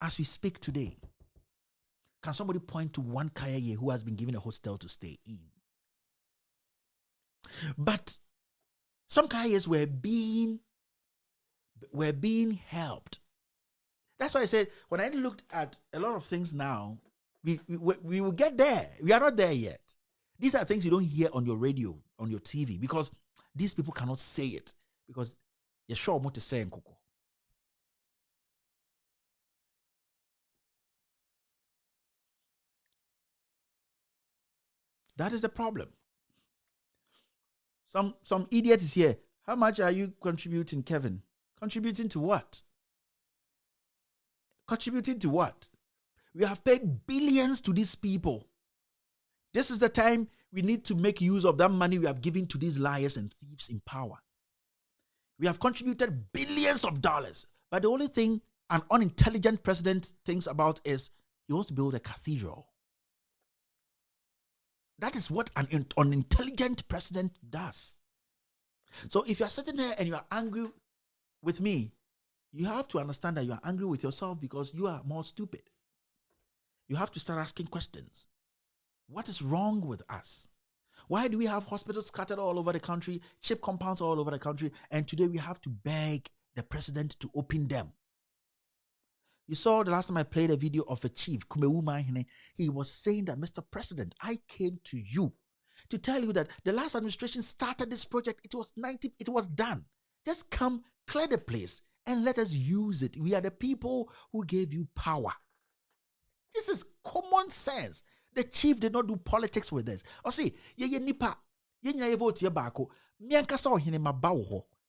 As we speak today, can somebody point to one Kayaye who has been given a hostel to stay in? But some Kayayes were being helped. That's why I said, when I looked at a lot of things now, we will get there. We are not there yet. These are things you don't hear on your radio, on your TV, because these people cannot say it, because you're sure what to say in Coco. That is the problem. Some idiot is here. How much are you contributing, Kevin? Contributing to what? Contributing to what? We have paid billions to these people. This is the time we need to make use of that money we have given to these liars and thieves in power. We have contributed billions of dollars. But the only thing an unintelligent president thinks about is he wants to build a cathedral. That is what an unintelligent president does. So if you are sitting there and you are angry with me, you have to understand that you are angry with yourself because you are more stupid. You have to start asking questions. What is wrong with us? Why do we have hospitals scattered all over the country, chip compounds all over the country, and today we have to beg the president to open them? You saw the last time I played a video of a chief, Kumewuma. He was saying that, Mr. President, I came to you to tell you that the last administration started this project. It was done. Just come, clear the place, and let us use it. We are the people who gave you power. This is common sense. The chief did not do politics with this. Or see, nipa, vote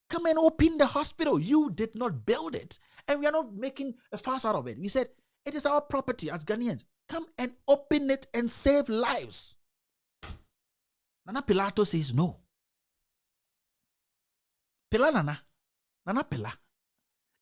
come and open the hospital. You did not build it. And we are not making a fuss out of it. We said, it is our property as Ghanaians. Come and open it and save lives. Nana Pilato says no. Pila Nana Pila.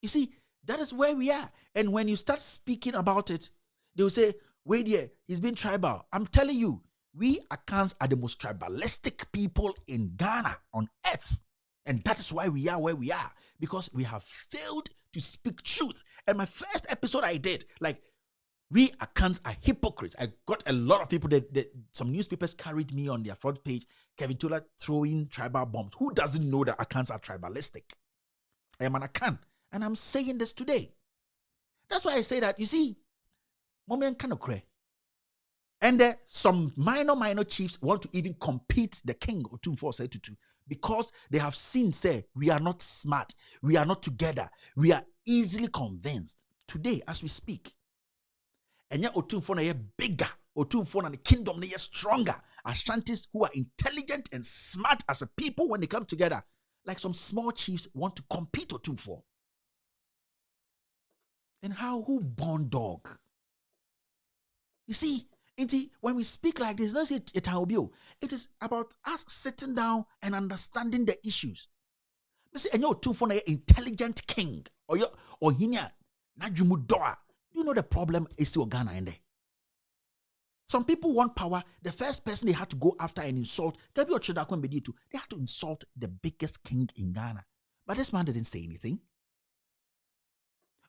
You see, that is where we are. And when you start speaking about it, they will say, wait here, he's been tribal. I'm telling you, we Akans are the most tribalistic people in Ghana on earth. And that is why we are where we are. Because we have failed to speak truth. And my first episode I did, like, we Akans are hypocrites. I got a lot of people that some newspapers carried me on their front page. Kevin Tola throwing tribal bombs. Who doesn't know that Akans are tribalistic? I am an Akan. And I'm saying this today. That's why I say that, you see, moment kind of cray. And some minor chiefs want to even compete the king or 2-4-2 because they have seen, say, we are not smart. We are not together. We are easily convinced. Today, as we speak, and yet Otumfo na bigger Otumfo and the kingdom they are stronger. Ashantis who are intelligent and smart as a people when they come together. Like some small chiefs want to compete Otumfo. And who born dog? You see, when we speak like this, let's say it is about us sitting down and understanding the issues. You see, and you're too for an intelligent king or hinya najumu. You know the problem is still Ghana in there. Some people want power. The first person they had to go after and insult, they had to insult the biggest king in Ghana. But this man didn't say anything.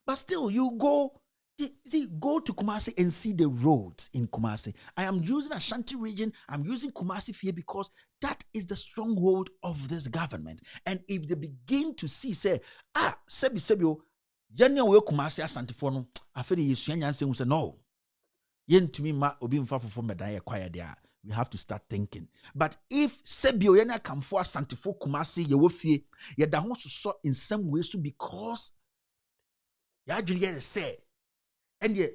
But still, you go to Kumasi and see the roads in Kumasi. I am using Ashanti region. I'm using Kumasi here because that is the stronghold of this government. And if they begin to see, say, Sebio, Janya we Kumasi Ashanti for no, I feel you say no. Yen to me ma obi mfa fofo medaya kwaya there. We have to start thinking. But if Sebio yena come for Ashanti for Kumasi ye wo fie, ye da ho so in some ways too because ya adwene say and ye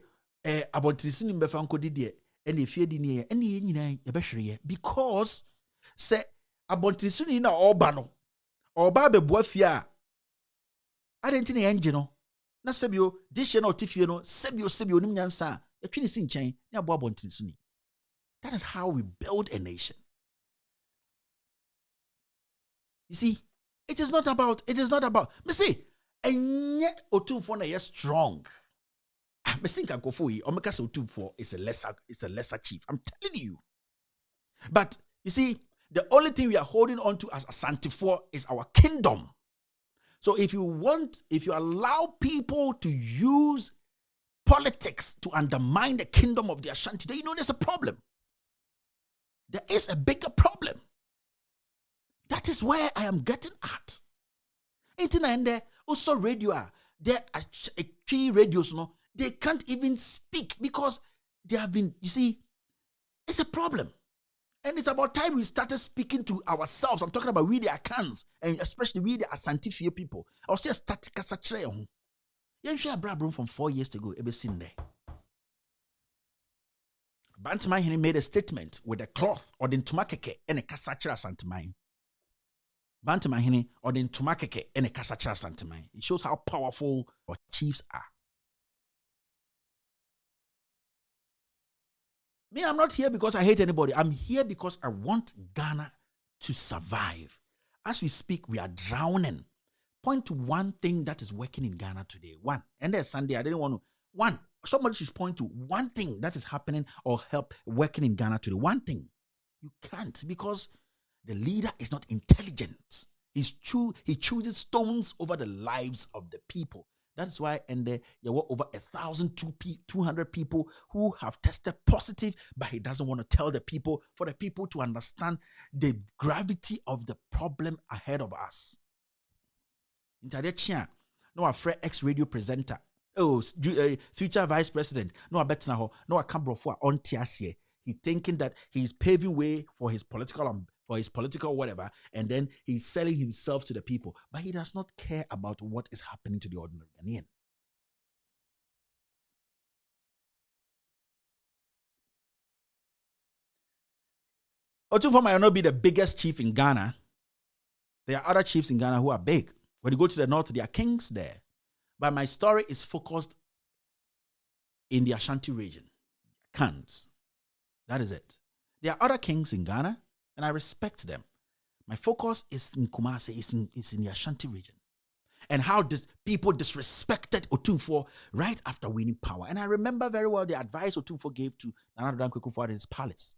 about this in befanko did and if ye didn't and ye nyina because say about this in oba no oba be boafia adenti na engine no na Sebio this year no tifie no Sebio nim nyansa etwini si nchen na abo abontin so ni. That is how we build a nation. You see, it is not about me see and yet Otumfo na yes strong. Me think I go for you. Omeka Otumfo is a lesser chief. I'm telling you. But you see, the only thing we are holding on to as Asante for is our kingdom. So if you allow people to use politics to undermine the kingdom of the Ashanti, then you know there's a problem. There is a bigger problem. That is where I am getting at. Internet also radio there are key radios, no, they can't even speak because they have been, you see, it's a problem. And it's about time we started speaking to ourselves. I'm talking about we the Akans, and especially we the Asante people. I was just starting kasachre. You share a from 4 years ago, ever seen there. Bantamai made a statement with a cloth or the tumakeke and a kasachra santamai. Bantamahini or the tumakeke and a kasachra santamai. It shows how powerful our chiefs are. Me, I'm not here because I hate anybody. I'm here because I want Ghana to survive. As we speak, we are drowning. Point to one thing that is working in Ghana today. One. And there's Sunday. I didn't want to. One. Somebody should point to one thing that is happening or help working in Ghana today. One thing. You can't because the leader is not intelligent. He chooses stones over the lives of the people. That's why, and there were over 1,200 people who have tested positive, but he doesn't want to tell the people for the people to understand the gravity of the problem ahead of us. No, a Fred ex-radio presenter. Oh, future vice president. No, I bet now. No, I can't bro for on TSA. He thinking that he's paving way for his political whatever, and then he's selling himself to the people. But he does not care about what is happening to the ordinary Ghanaian. Otumfo might not be the biggest chief in Ghana. There are other chiefs in Ghana who are big. When you go to the north, there are kings there. But my story is focused in the Ashanti region. Khans. That is it. There are other kings in Ghana, and I respect them. My focus is in Kumasi, it's in the Ashanti region. And how people disrespected Otumfo right after winning power. And I remember very well the advice Otumfo gave to Nana Addo Dankwa Akufo-Addo in his palace.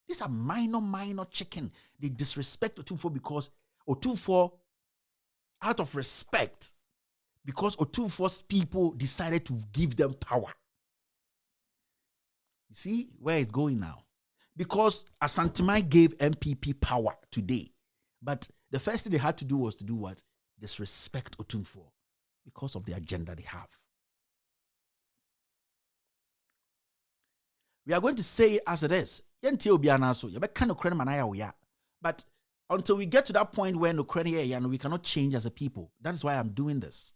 These are minor chicken. They disrespect Otumfo because Otumfo, out of respect, because Otumfo's people decided to give them power. You see where it's going now? Because Asantemai gave MPP power today. But the first thing they had to do was to do what? Disrespect Otumfo because of the agenda they have. We are going to say it as it is. But until we get to that point where we cannot change as a people. That is why I'm doing this.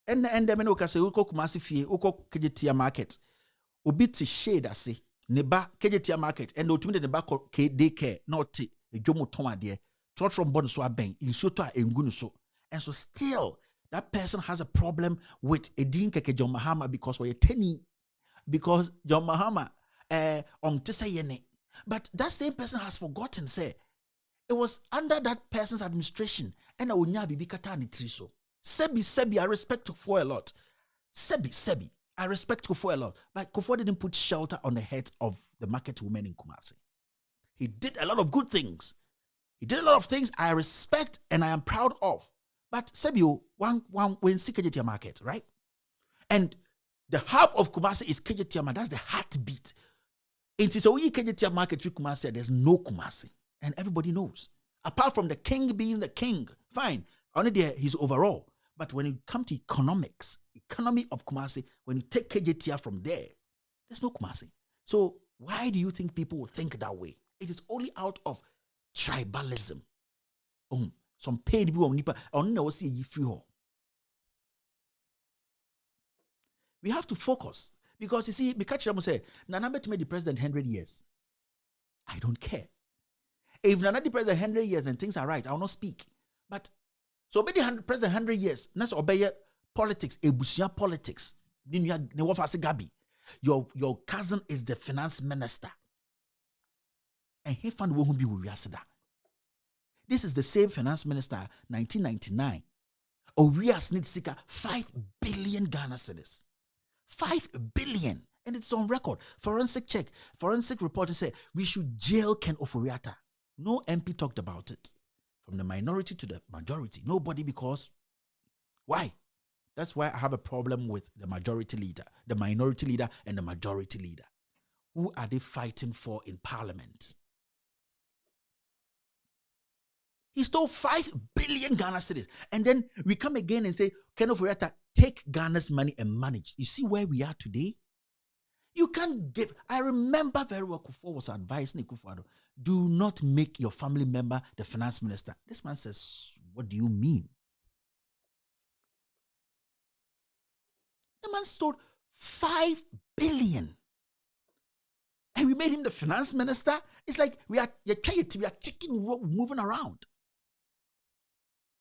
And the Kumasi Fie, Uko Kijitia market. obi te shade ase neba kejetia market and ultimately neba daycare not edwomo ton ade trotrom bod so aben insuto a engunu so, and so still that person has a problem with Edin Keke John Mahama because we're tenny, because John Mahama yene. But that same person has forgotten, say, it was under that person's administration, and I will not be katani triso. Sebi, I respect for a lot. Sebi, I respect Kufuor a lot. But Kufuor didn't put shelter on the heads of the market women in Kumasi. He did a lot of good things. He did a lot of things I respect and I am proud of. But Sebio, one when see KJT market, right? And the hub of Kumasi is KJT market. That's the heartbeat. It is a wee KJT market through Kumasi. There's no Kumasi, and everybody knows. Apart from the king being the king, fine. Only there he's overall. But when you come to economics, economy of Kumasi, when you take KJT from there, there's no Kumasi. So why do you think people will think that way? It is only out of tribalism. Some paid people we have to focus, because you see, Bikachi say, Nana bet me the president 100 years. I don't care. If Nana the president 100 years and things are right, I will not speak. But so obey the president 100 years. Let's obey politics, ebusia politics. Your cousin is the finance minister, and he found who be with Yasida. This is the same finance minister, 1999. Orias needs 5 billion Ghana cedis. 5 billion. And it's on record. Forensic check. Forensic reporter said we should jail Ken Oforiatta. No MP talked about it. From the minority to the majority. Nobody, because why? That's why I have a problem with the majority leader, the minority leader, and the majority leader. Who are they fighting for in parliament? He stole 5 billion Ghana cedis. And then we come again and say, Ken Oforiatta, take Ghana's money and manage. You see where we are today? You can't give. I remember very well Kufuor was advising Kufuor, do not make your family member the finance minister. This man says, what do you mean? The man stole 5 billion. And we made him the finance minister. It's like we are chicken moving around.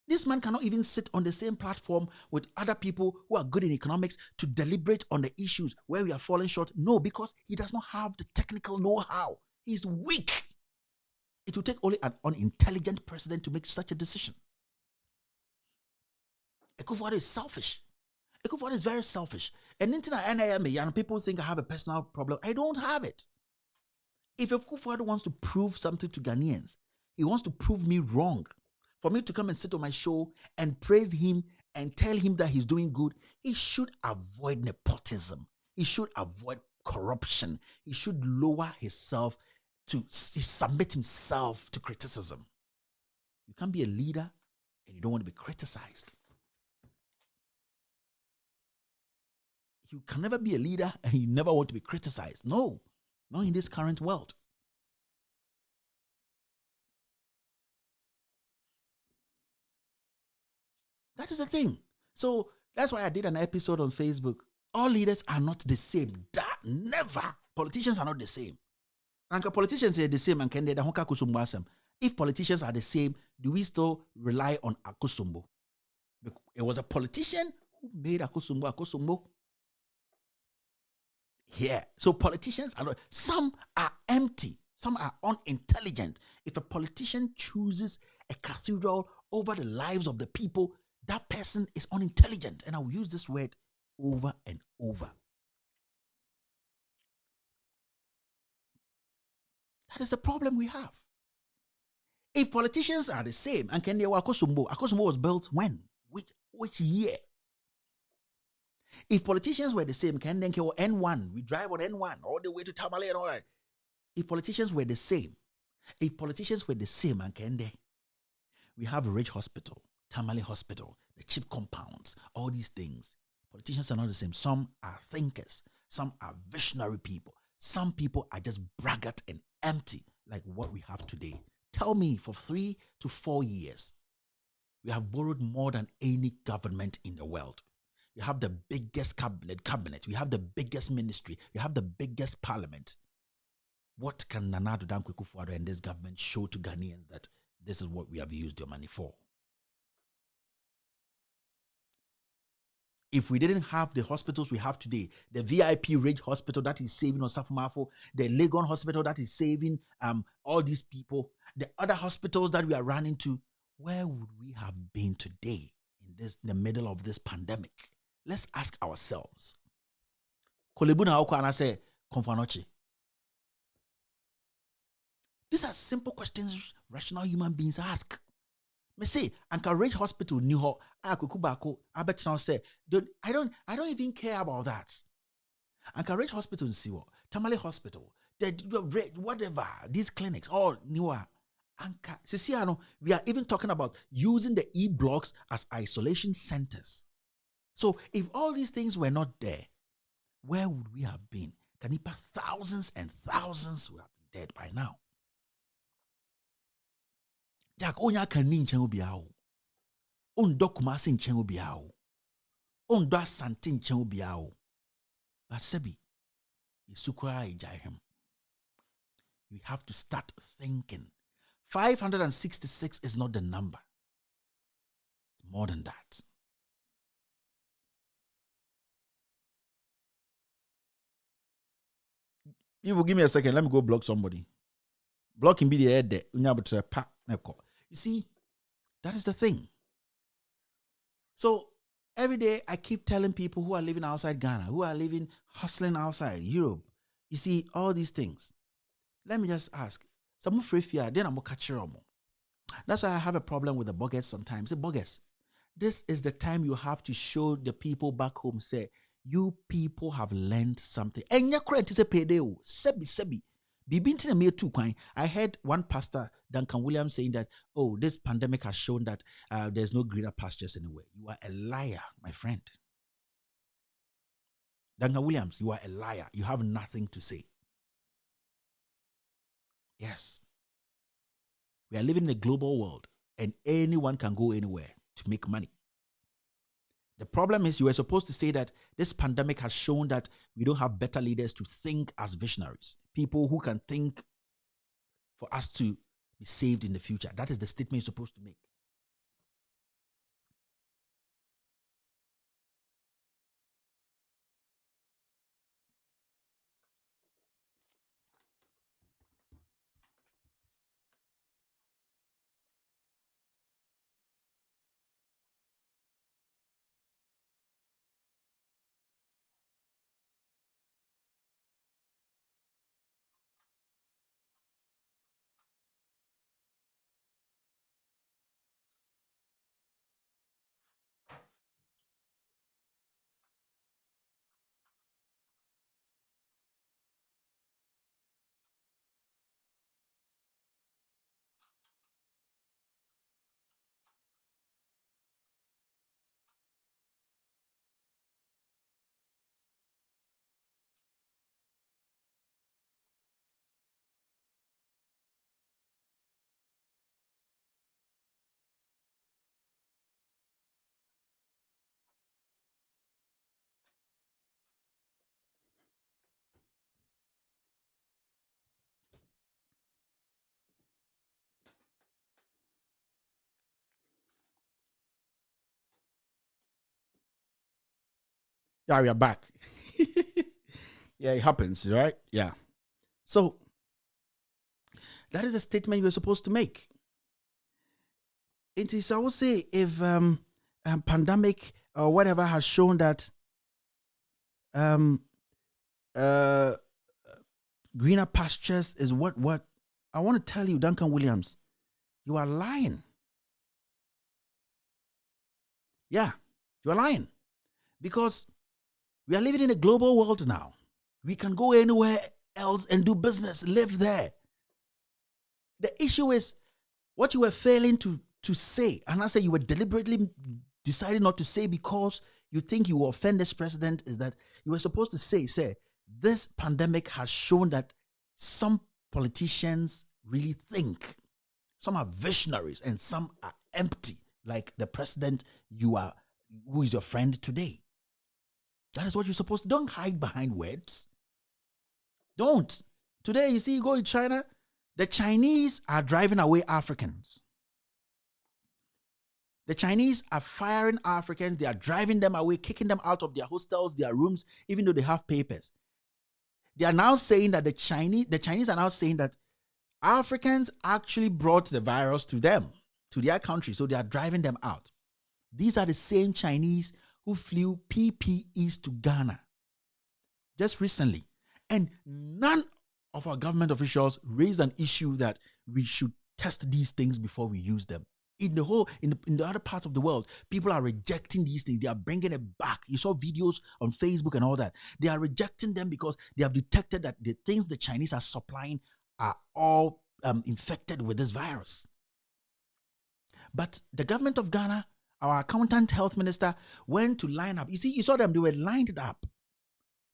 This man cannot even sit on the same platform with other people who are good in economics to deliberate on the issues where we are falling short. No, because he does not have the technical know-how. He's weak. It will take only an unintelligent president to make such a decision. Ekufuor is selfish. Ekufuor is very selfish. And and people think I have a personal problem. I don't have it. If Ekufuor wants to prove something to Ghanaians, he wants to prove me wrong. For me to come and sit on my show and praise him and tell him that he's doing good, he should avoid nepotism. He should avoid corruption. He should lower himself to submit himself to criticism. You can't be a leader and you don't want to be criticized. You can never be a leader and you never want to be criticized. No, not in this current world. That is the thing. So that's why I did an episode on Facebook. All leaders are not the same. Never. Politicians are not the same. And politicians are the same. And if politicians are the same, do we still rely on Akosombo? It was a politician who made Akosombo. Yeah. So politicians are not. Some are empty. Some are unintelligent. If a politician chooses a cathedral over the lives of the people, that person is unintelligent. And I will use this word over and over. That is the problem we have. If politicians are the same, and can they Akosombo was built when? Which year? If politicians were the same, can they N1? We drive on N1 all the way to Tamale and all that. If politicians were the same, and can they? We have a rich hospital. Tamale Hospital, the cheap compounds, all these things. Politicians are not the same. Some are thinkers. Some are visionary people. Some people are just braggart and empty, like what we have today. Tell me, for 3 to 4 years, we have borrowed more than any government in the world. We have the biggest cabinet. We have the biggest ministry. We have the biggest parliament. What can Nana Addo Dankwa Akufo-Addo and this government show to Ghanaians that this is what we have used your money for? If we didn't have the hospitals we have today, the VIP Ridge Hospital that is saving Osafo, the Legon Hospital that is saving all these people, the other hospitals that we are running to, where would we have been today in the middle of this pandemic? Let's ask ourselves. Kolebuna Okwana say, Konfanochi. These are simple questions rational human beings ask. Me say, Anka Ridge Hospital knew how Akukubako, I bet now say, I don't even care about that. Anka Ridge Hospital in Siwo, Tamale Hospital, whatever, these clinics, all newer. Anka, we are even talking about using the E-blocks as isolation centers. So if all these things were not there, where would we have been? Kanipa, thousands and thousands would have been dead by now. Jack onya kanin chen obiao. On dokumasin chen obiao. On do santin chen obiao. But sebi, isukra ijaihem. We have to start thinking. 566 is not the number. It's more than that. You will give me a second. Let me go block somebody. Blocking be the head there. You see, that is the thing. So every day I keep telling people who are living outside Ghana, who are living, hustling outside Europe, you see, all these things. Let me just ask. Some free fear, then I'm catch them. That's why I have a problem with the bogus sometimes. Say, bogus, this is the time you have to show the people back home, say, you people have learned something. And your credit is a payday. Sebi. I heard one pastor, Duncan Williams, saying that, oh, this pandemic has shown that there's no greener pastures anywhere. You are a liar, my friend. Duncan Williams, you are a liar. You have nothing to say. Yes. We are living in a global world, and anyone can go anywhere to make money. The problem is you were supposed to say that this pandemic has shown that we don't have better leaders to think as visionaries. People who can think for us to be saved in the future. That is the statement you're supposed to make. Yeah, we are back. Yeah, it happens, right? Yeah. So that is a statement you were supposed to make. It is, I would say, if pandemic or whatever has shown that greener pastures is what I want to tell you, Duncan Williams, you are lying. Yeah, you are lying. Because we are living in a global world now. We can go anywhere else and do business, live there. The issue is what you were failing to say, and I say you were deliberately deciding not to say because you think you will offend this president, is that you were supposed to say, this pandemic has shown that some politicians really think. Some are visionaries and some are empty, like the president who is your friend today. That is what you're supposed to. Don't hide behind words. Don't. Today, you see, you go in China, the Chinese are driving away Africans. The Chinese are firing Africans. They are driving them away, kicking them out of their hostels, their rooms, even though they have papers. They are now saying that the Chinese are now saying that Africans actually brought the virus to them, to their country, so they are driving them out. These are the same Chinese who flew PPEs to Ghana just recently. And none of our government officials raised an issue that we should test these things before we use them. In the other parts of the world, people are rejecting these things. They are bringing it back. You saw videos on Facebook and all that. They are rejecting them because they have detected that the things the Chinese are supplying are all infected with this virus. But the government of Ghana, our accountant health minister, went to line up. You see, you saw them, they were lined up.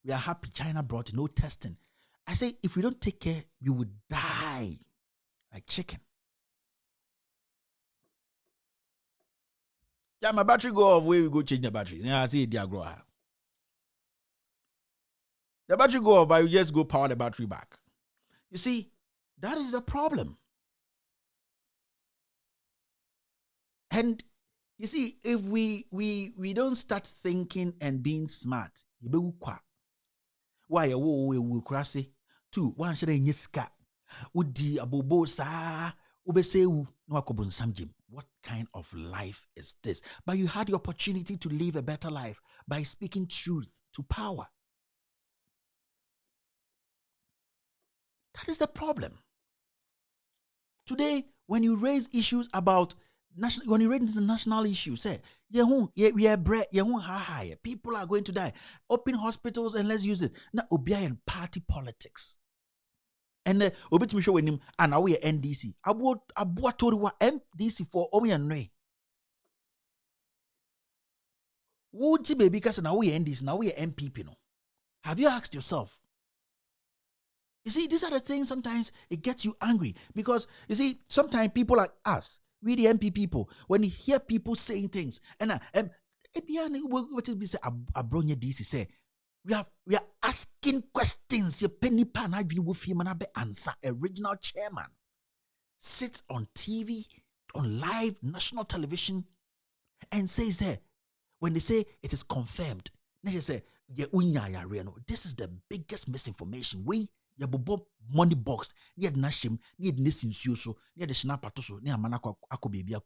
We are happy China brought no testing. I say, if we don't take care, we would die like chicken. Yeah, my battery go off. Where we go change the battery? Yeah, I see it there grow. The battery go off, but you just go power the battery back. You see, that is the problem. And you see, if we don't start thinking and being smart, why we crazy? Two, one should in yiska. Udi abobo sa ubesewu no akobun samjim. What kind of life is this? But you had the opportunity to live a better life by speaking truth to power. That is the problem. Today, when you raise issues about when you raise the national issues, say, people are going to die. Open hospitals and let's use it. Now, obia and party politics. And obit me show when him and now we are NDC. Abu told what MDC for Omi and Ray. Would you be because now we are NDC, now we are MPP no? Have you asked yourself? You see, these are the things sometimes it gets you angry because you see, sometimes people like us, we the MP people, when you hear people saying things, and what is say Abronya DC say, we are asking questions. Your penny pan I will answer. Original chairman sits on TV, on live national television, and says there, when they say it is confirmed, they say, this is the biggest misinformation. We money box, near the nashim, near the nissin so near the shnapatoso, near manako ako baby.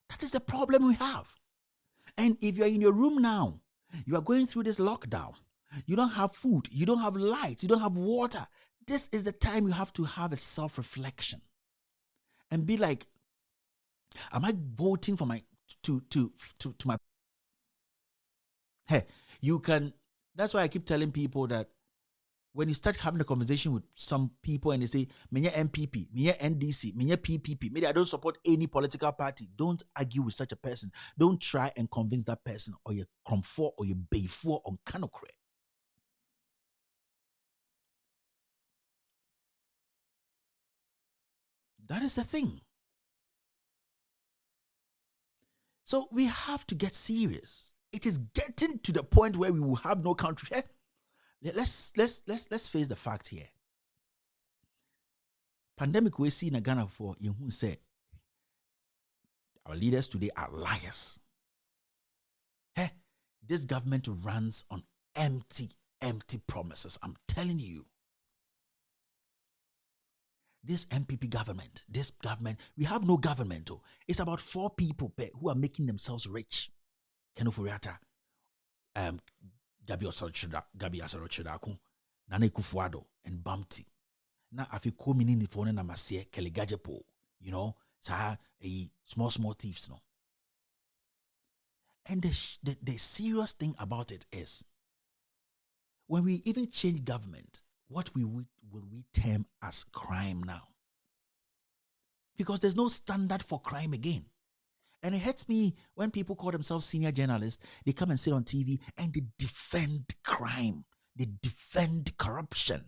That is the problem we have. And if you're in your room now, you are going through this lockdown, you don't have food, you don't have light, you don't have water. This is the time you have to have a self-reflection and be like, am I voting for my to my hey, you can. That's why I keep telling people that when you start having a conversation with some people and they say, Menya MPP, Menya NDC, Menya PPP, maybe I don't support any political party. Don't argue with such a person. Don't try and convince that person or you comfort or you bay for on canocre. That is the thing. So we have to get serious. It is getting to the point where we will have no country. Let's face the fact here. Pandemic we see in Ghana for who said our leaders today are liars. This government runs on empty promises. I'm telling you. This MPP government, we have no government. It's about 4 people who are making themselves rich. Kenu Furiata, Gabi Asarochidako, Nana Kufuado, and Bumpty. Now, if you come in the phone and Amasia, Keligajapo, small thieves, no. And the serious thing about it is, when we even change government, what will we term as crime now? Because there's no standard for crime again. And it hurts me when people call themselves senior journalists, they come and sit on TV and they defend crime. They defend corruption.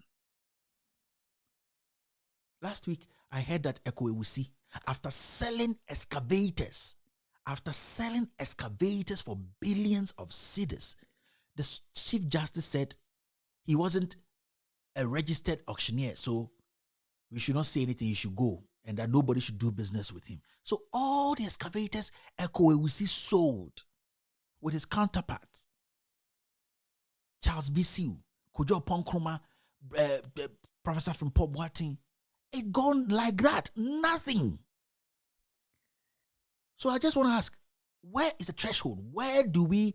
Last week, I heard that Ekwewusi, after selling excavators for billions of cedis, the Chief Justice said he wasn't a registered auctioneer, so we should not say anything, he should go, and that nobody should do business with him. So all the excavators Ekwewusi sold with his counterpart, Charles Bisiu, Kojo Ponkroma, Professor from Port Boating, it gone like that. Nothing. So I just want to ask, where is the threshold? Where do we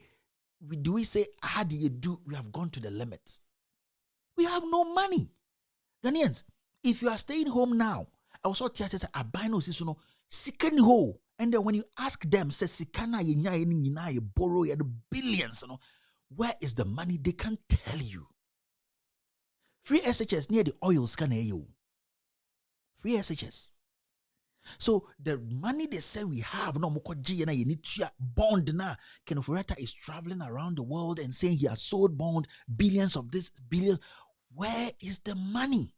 say, how do you do? We have gone to the limit. We have no money. Ghanaians, if you are staying home now, I also tell you, I buy no second hole. And then when you ask them, say, Sikana, you borrow the billions, where is the money? They can't tell you. Free SHS near the oil scanner. Free SHS. So the money they say we have, no you need to bond now. Kenneth Oretta is traveling around the world and saying he has sold bond, billions of this, billions. Where is the money?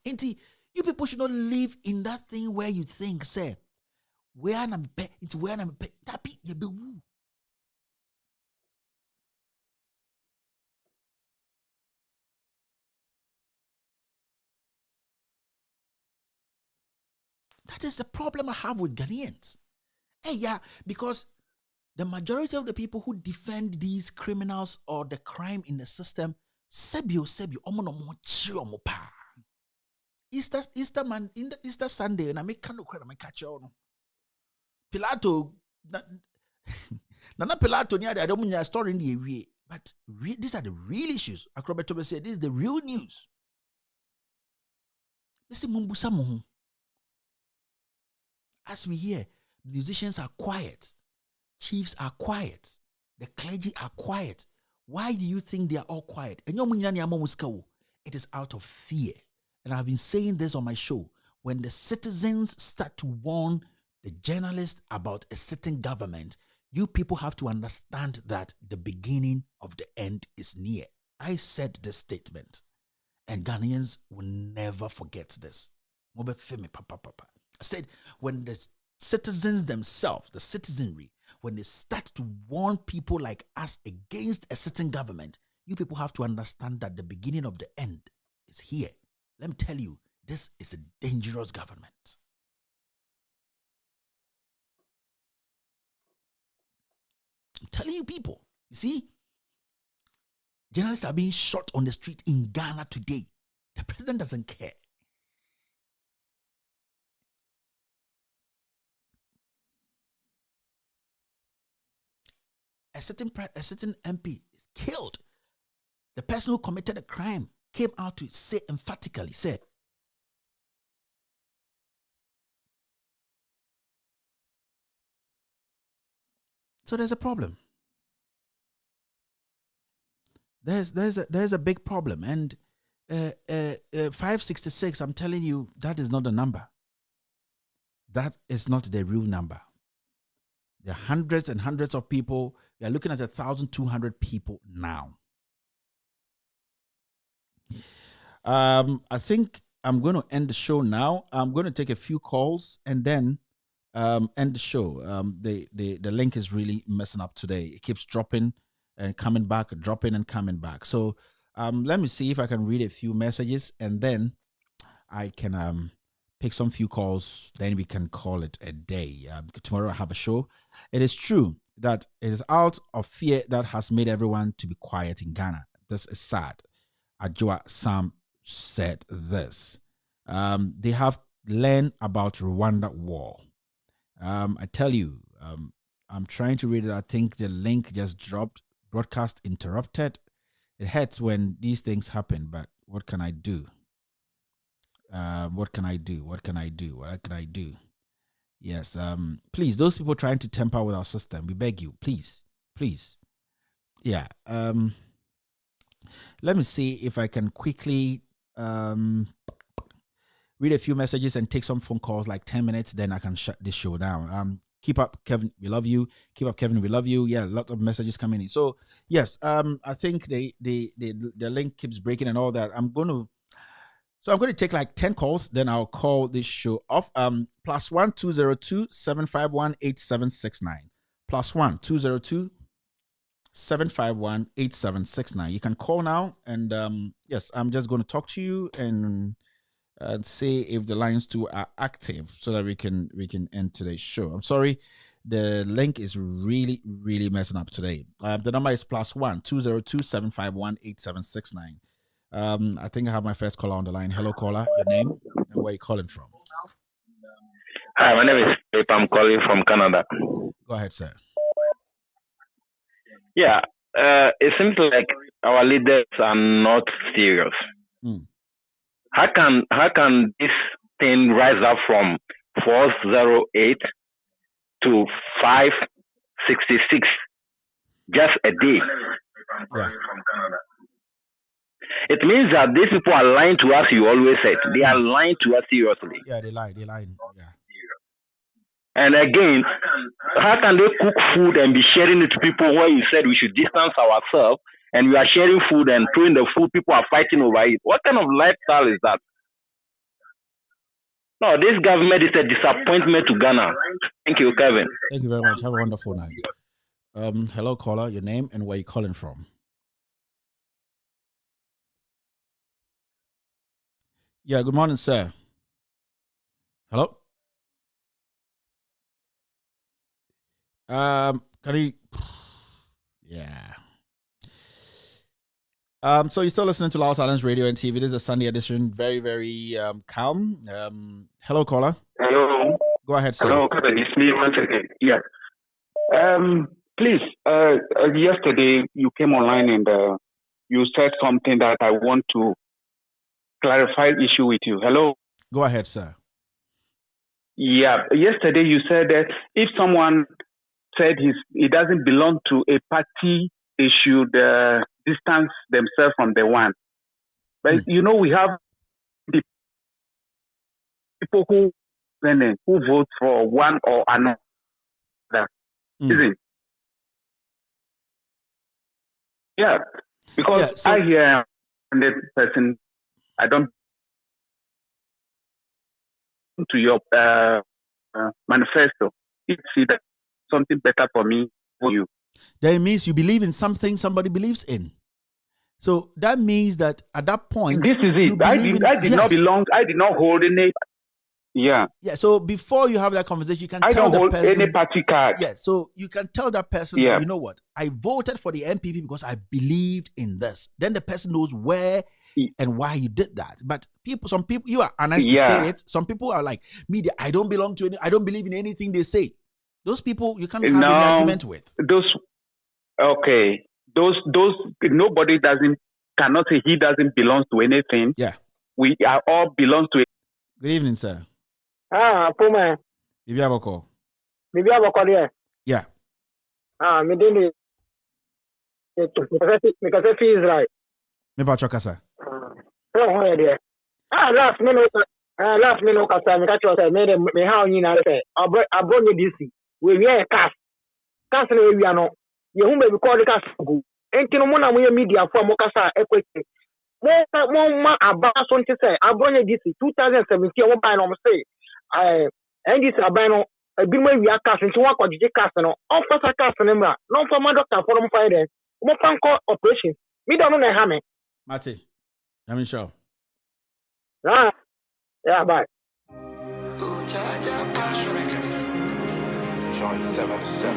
Inti, you people should not live in that thing where you think, say, where I'm pay, it's where I'm pay. That be you be woo. That is the problem I have with Ghanaians. Hey, yeah, because the majority of the people who defend these criminals or the crime in the system, Easter man in the Easter Sunday, and I make kind of credit, I catch on. Pilato, Nana Pilato near the I don't story in the area, but these are the real issues. Akrobeto said this is the real news. This is Mumbusa Muhu. As we hear, musicians are quiet, chiefs are quiet, the clergy are quiet. Why do you think they are all quiet? It is out of fear. And I've been saying this on my show. When the citizens start to warn the journalists about a certain government, you people have to understand that the beginning of the end is near. I said this statement, and Ghanaians will never forget this. I said, when the citizens themselves, the citizenry, when they start to warn people like us against a certain government, you people have to understand that the beginning of the end is here. Let me tell you, this is a dangerous government. I'm telling you people, you see, journalists are being shot on the street in Ghana today. The president doesn't care. A certain MP is killed. The person who committed a crime came out to say emphatically, said, so there's a problem. There's a big problem, and 566. I'm telling you, that is not the number. That is not the real number. There are hundreds and hundreds of people. We are looking at 1,200 people now. I think I'm going to end the show now. I'm going to take a few calls and then end the show. The link is really messing up today. It keeps dropping and coming back, dropping and coming back. So let me see if I can read a few messages and then I can pick some few calls. Then we can call it a day. Tomorrow I have a show. It is true that it is out of fear that has made everyone to be quiet in Ghana. This is sad. Ajua Sam said this. They have learned about Rwanda war. I tell you, I'm trying to read it. I think the link just dropped. Broadcast interrupted. It hurts when these things happen, but what can I do? What can I do? What can I do? What can I do? Yes. Please, those people trying to tamper with our system, we beg you, please. Yeah. Let me see if I can quickly read a few messages and take some phone calls, like 10 minutes, then I can shut this show down. Keep up, Kevin. We love you. Keep up, Kevin. We love you. Yeah, lots of messages coming in. So yes, I think the link keeps breaking and all that. I'm going to So I'm going to take like 10 calls, then I'll call this show off. +1 202 751 8769. +1 202 751 8769. You can call now, and yes, I'm just going to talk to you and see if the lines too are active so that we can end today's show. I'm sorry, the link is really messing up today. The number is +1 202 751 8769. I think I have my first caller on the line. Hello, caller. Your name and where you calling from? Hi, my name is Philip. I'm calling from Canada. Go ahead, sir. Yeah, it seems like our leaders are not serious. How can this thing rise up from 408 to 566 just a day? Yeah. It means that these people are lying to us. You always said they are lying to us seriously. Yeah, they lie. Yeah. And again, how can they cook food and be sharing it to people where you said we should distance ourselves, and we are sharing food and throwing the food, people are fighting over it? What kind of lifestyle is that? No, this government is a disappointment to Ghana. Thank you, Kevin. Thank you very much. Have a wonderful night. Hello, caller. Your name and where you calling from? Yeah, good morning, sir. Hello? Can you? Yeah. So you're still listening to Loud Silence Radio and TV. This is a Sunday edition. Very calm. Hello, caller. Hello. Go ahead, sir. Hello, Kevin. It's me once again. Yeah. Please, yesterday you came online and you said something that I want to clarify issue with you. Hello. Go ahead, sir. Yeah. Yesterday you said that if someone said he doesn't belong to a party, they should distance themselves from the one. But we have the people who vote for one or another. Isn't it? Yeah. Because I hear the person, I don't to your manifesto. It's something better for me, for you. Then it means you believe in something somebody believes in. So that means that at that point, this is it. I did not belong. I did not hold any. Yeah. Yeah. So before you have that conversation, you can I tell don't the hold person any party card. Yeah. So you can tell that person, that, you know what? I voted for the MPP because I believed in this. Then the person knows where and why you did that. But some people, you are honest to say it. Some people are like me. I don't belong to any. I don't believe in anything they say. Those people you can't have any argument with. Nobody cannot say he doesn't belong to anything. Yeah. We are all belong to it. Good evening, sir. Puma. Maybe I have a call. Yeah. Yeah. Me didn't. Because it feels right. Maybe I'll check, sir. Last minute, because me catch yourself. Me how you know say. I brought you this. We are cast. Cast we are no. You who may be called the cast go. Enti no mo na mo media for mo kasa equity. Mo aba so nti say I brought you this 2017 wo buy no mo say. And this aban no ebi mo wi aka so nti wo akɔgye cast no. On fasa cast no mra. No for my doctor for mo find them. Mo fan call operation. Me don't know na ha me. Mate. Let me show. Yeah, bye. Joint 7-7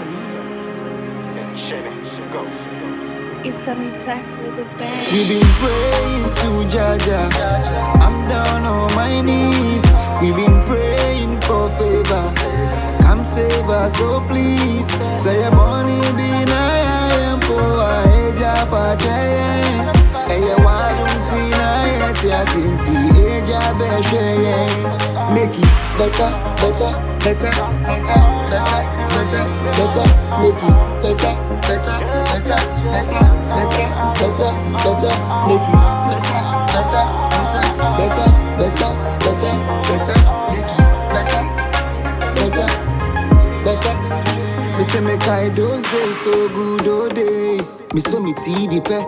and Chenny, go. It's Tommy Black with a bang. We've been praying to Jaja. I'm down on my knees. We've been praying for favor. Come save us, oh please. Say a bonny be I am poor. Eja pache. Eye wadunti na etia sinti. Eja beshe. Make it better, better, better, better, better, better, better. Make it better, better, better, better, better, better, better. Make it better, better, better, better, better, better, better. Make it better, better, better. Me say me kai those days so good, those days. Me so me TV pe.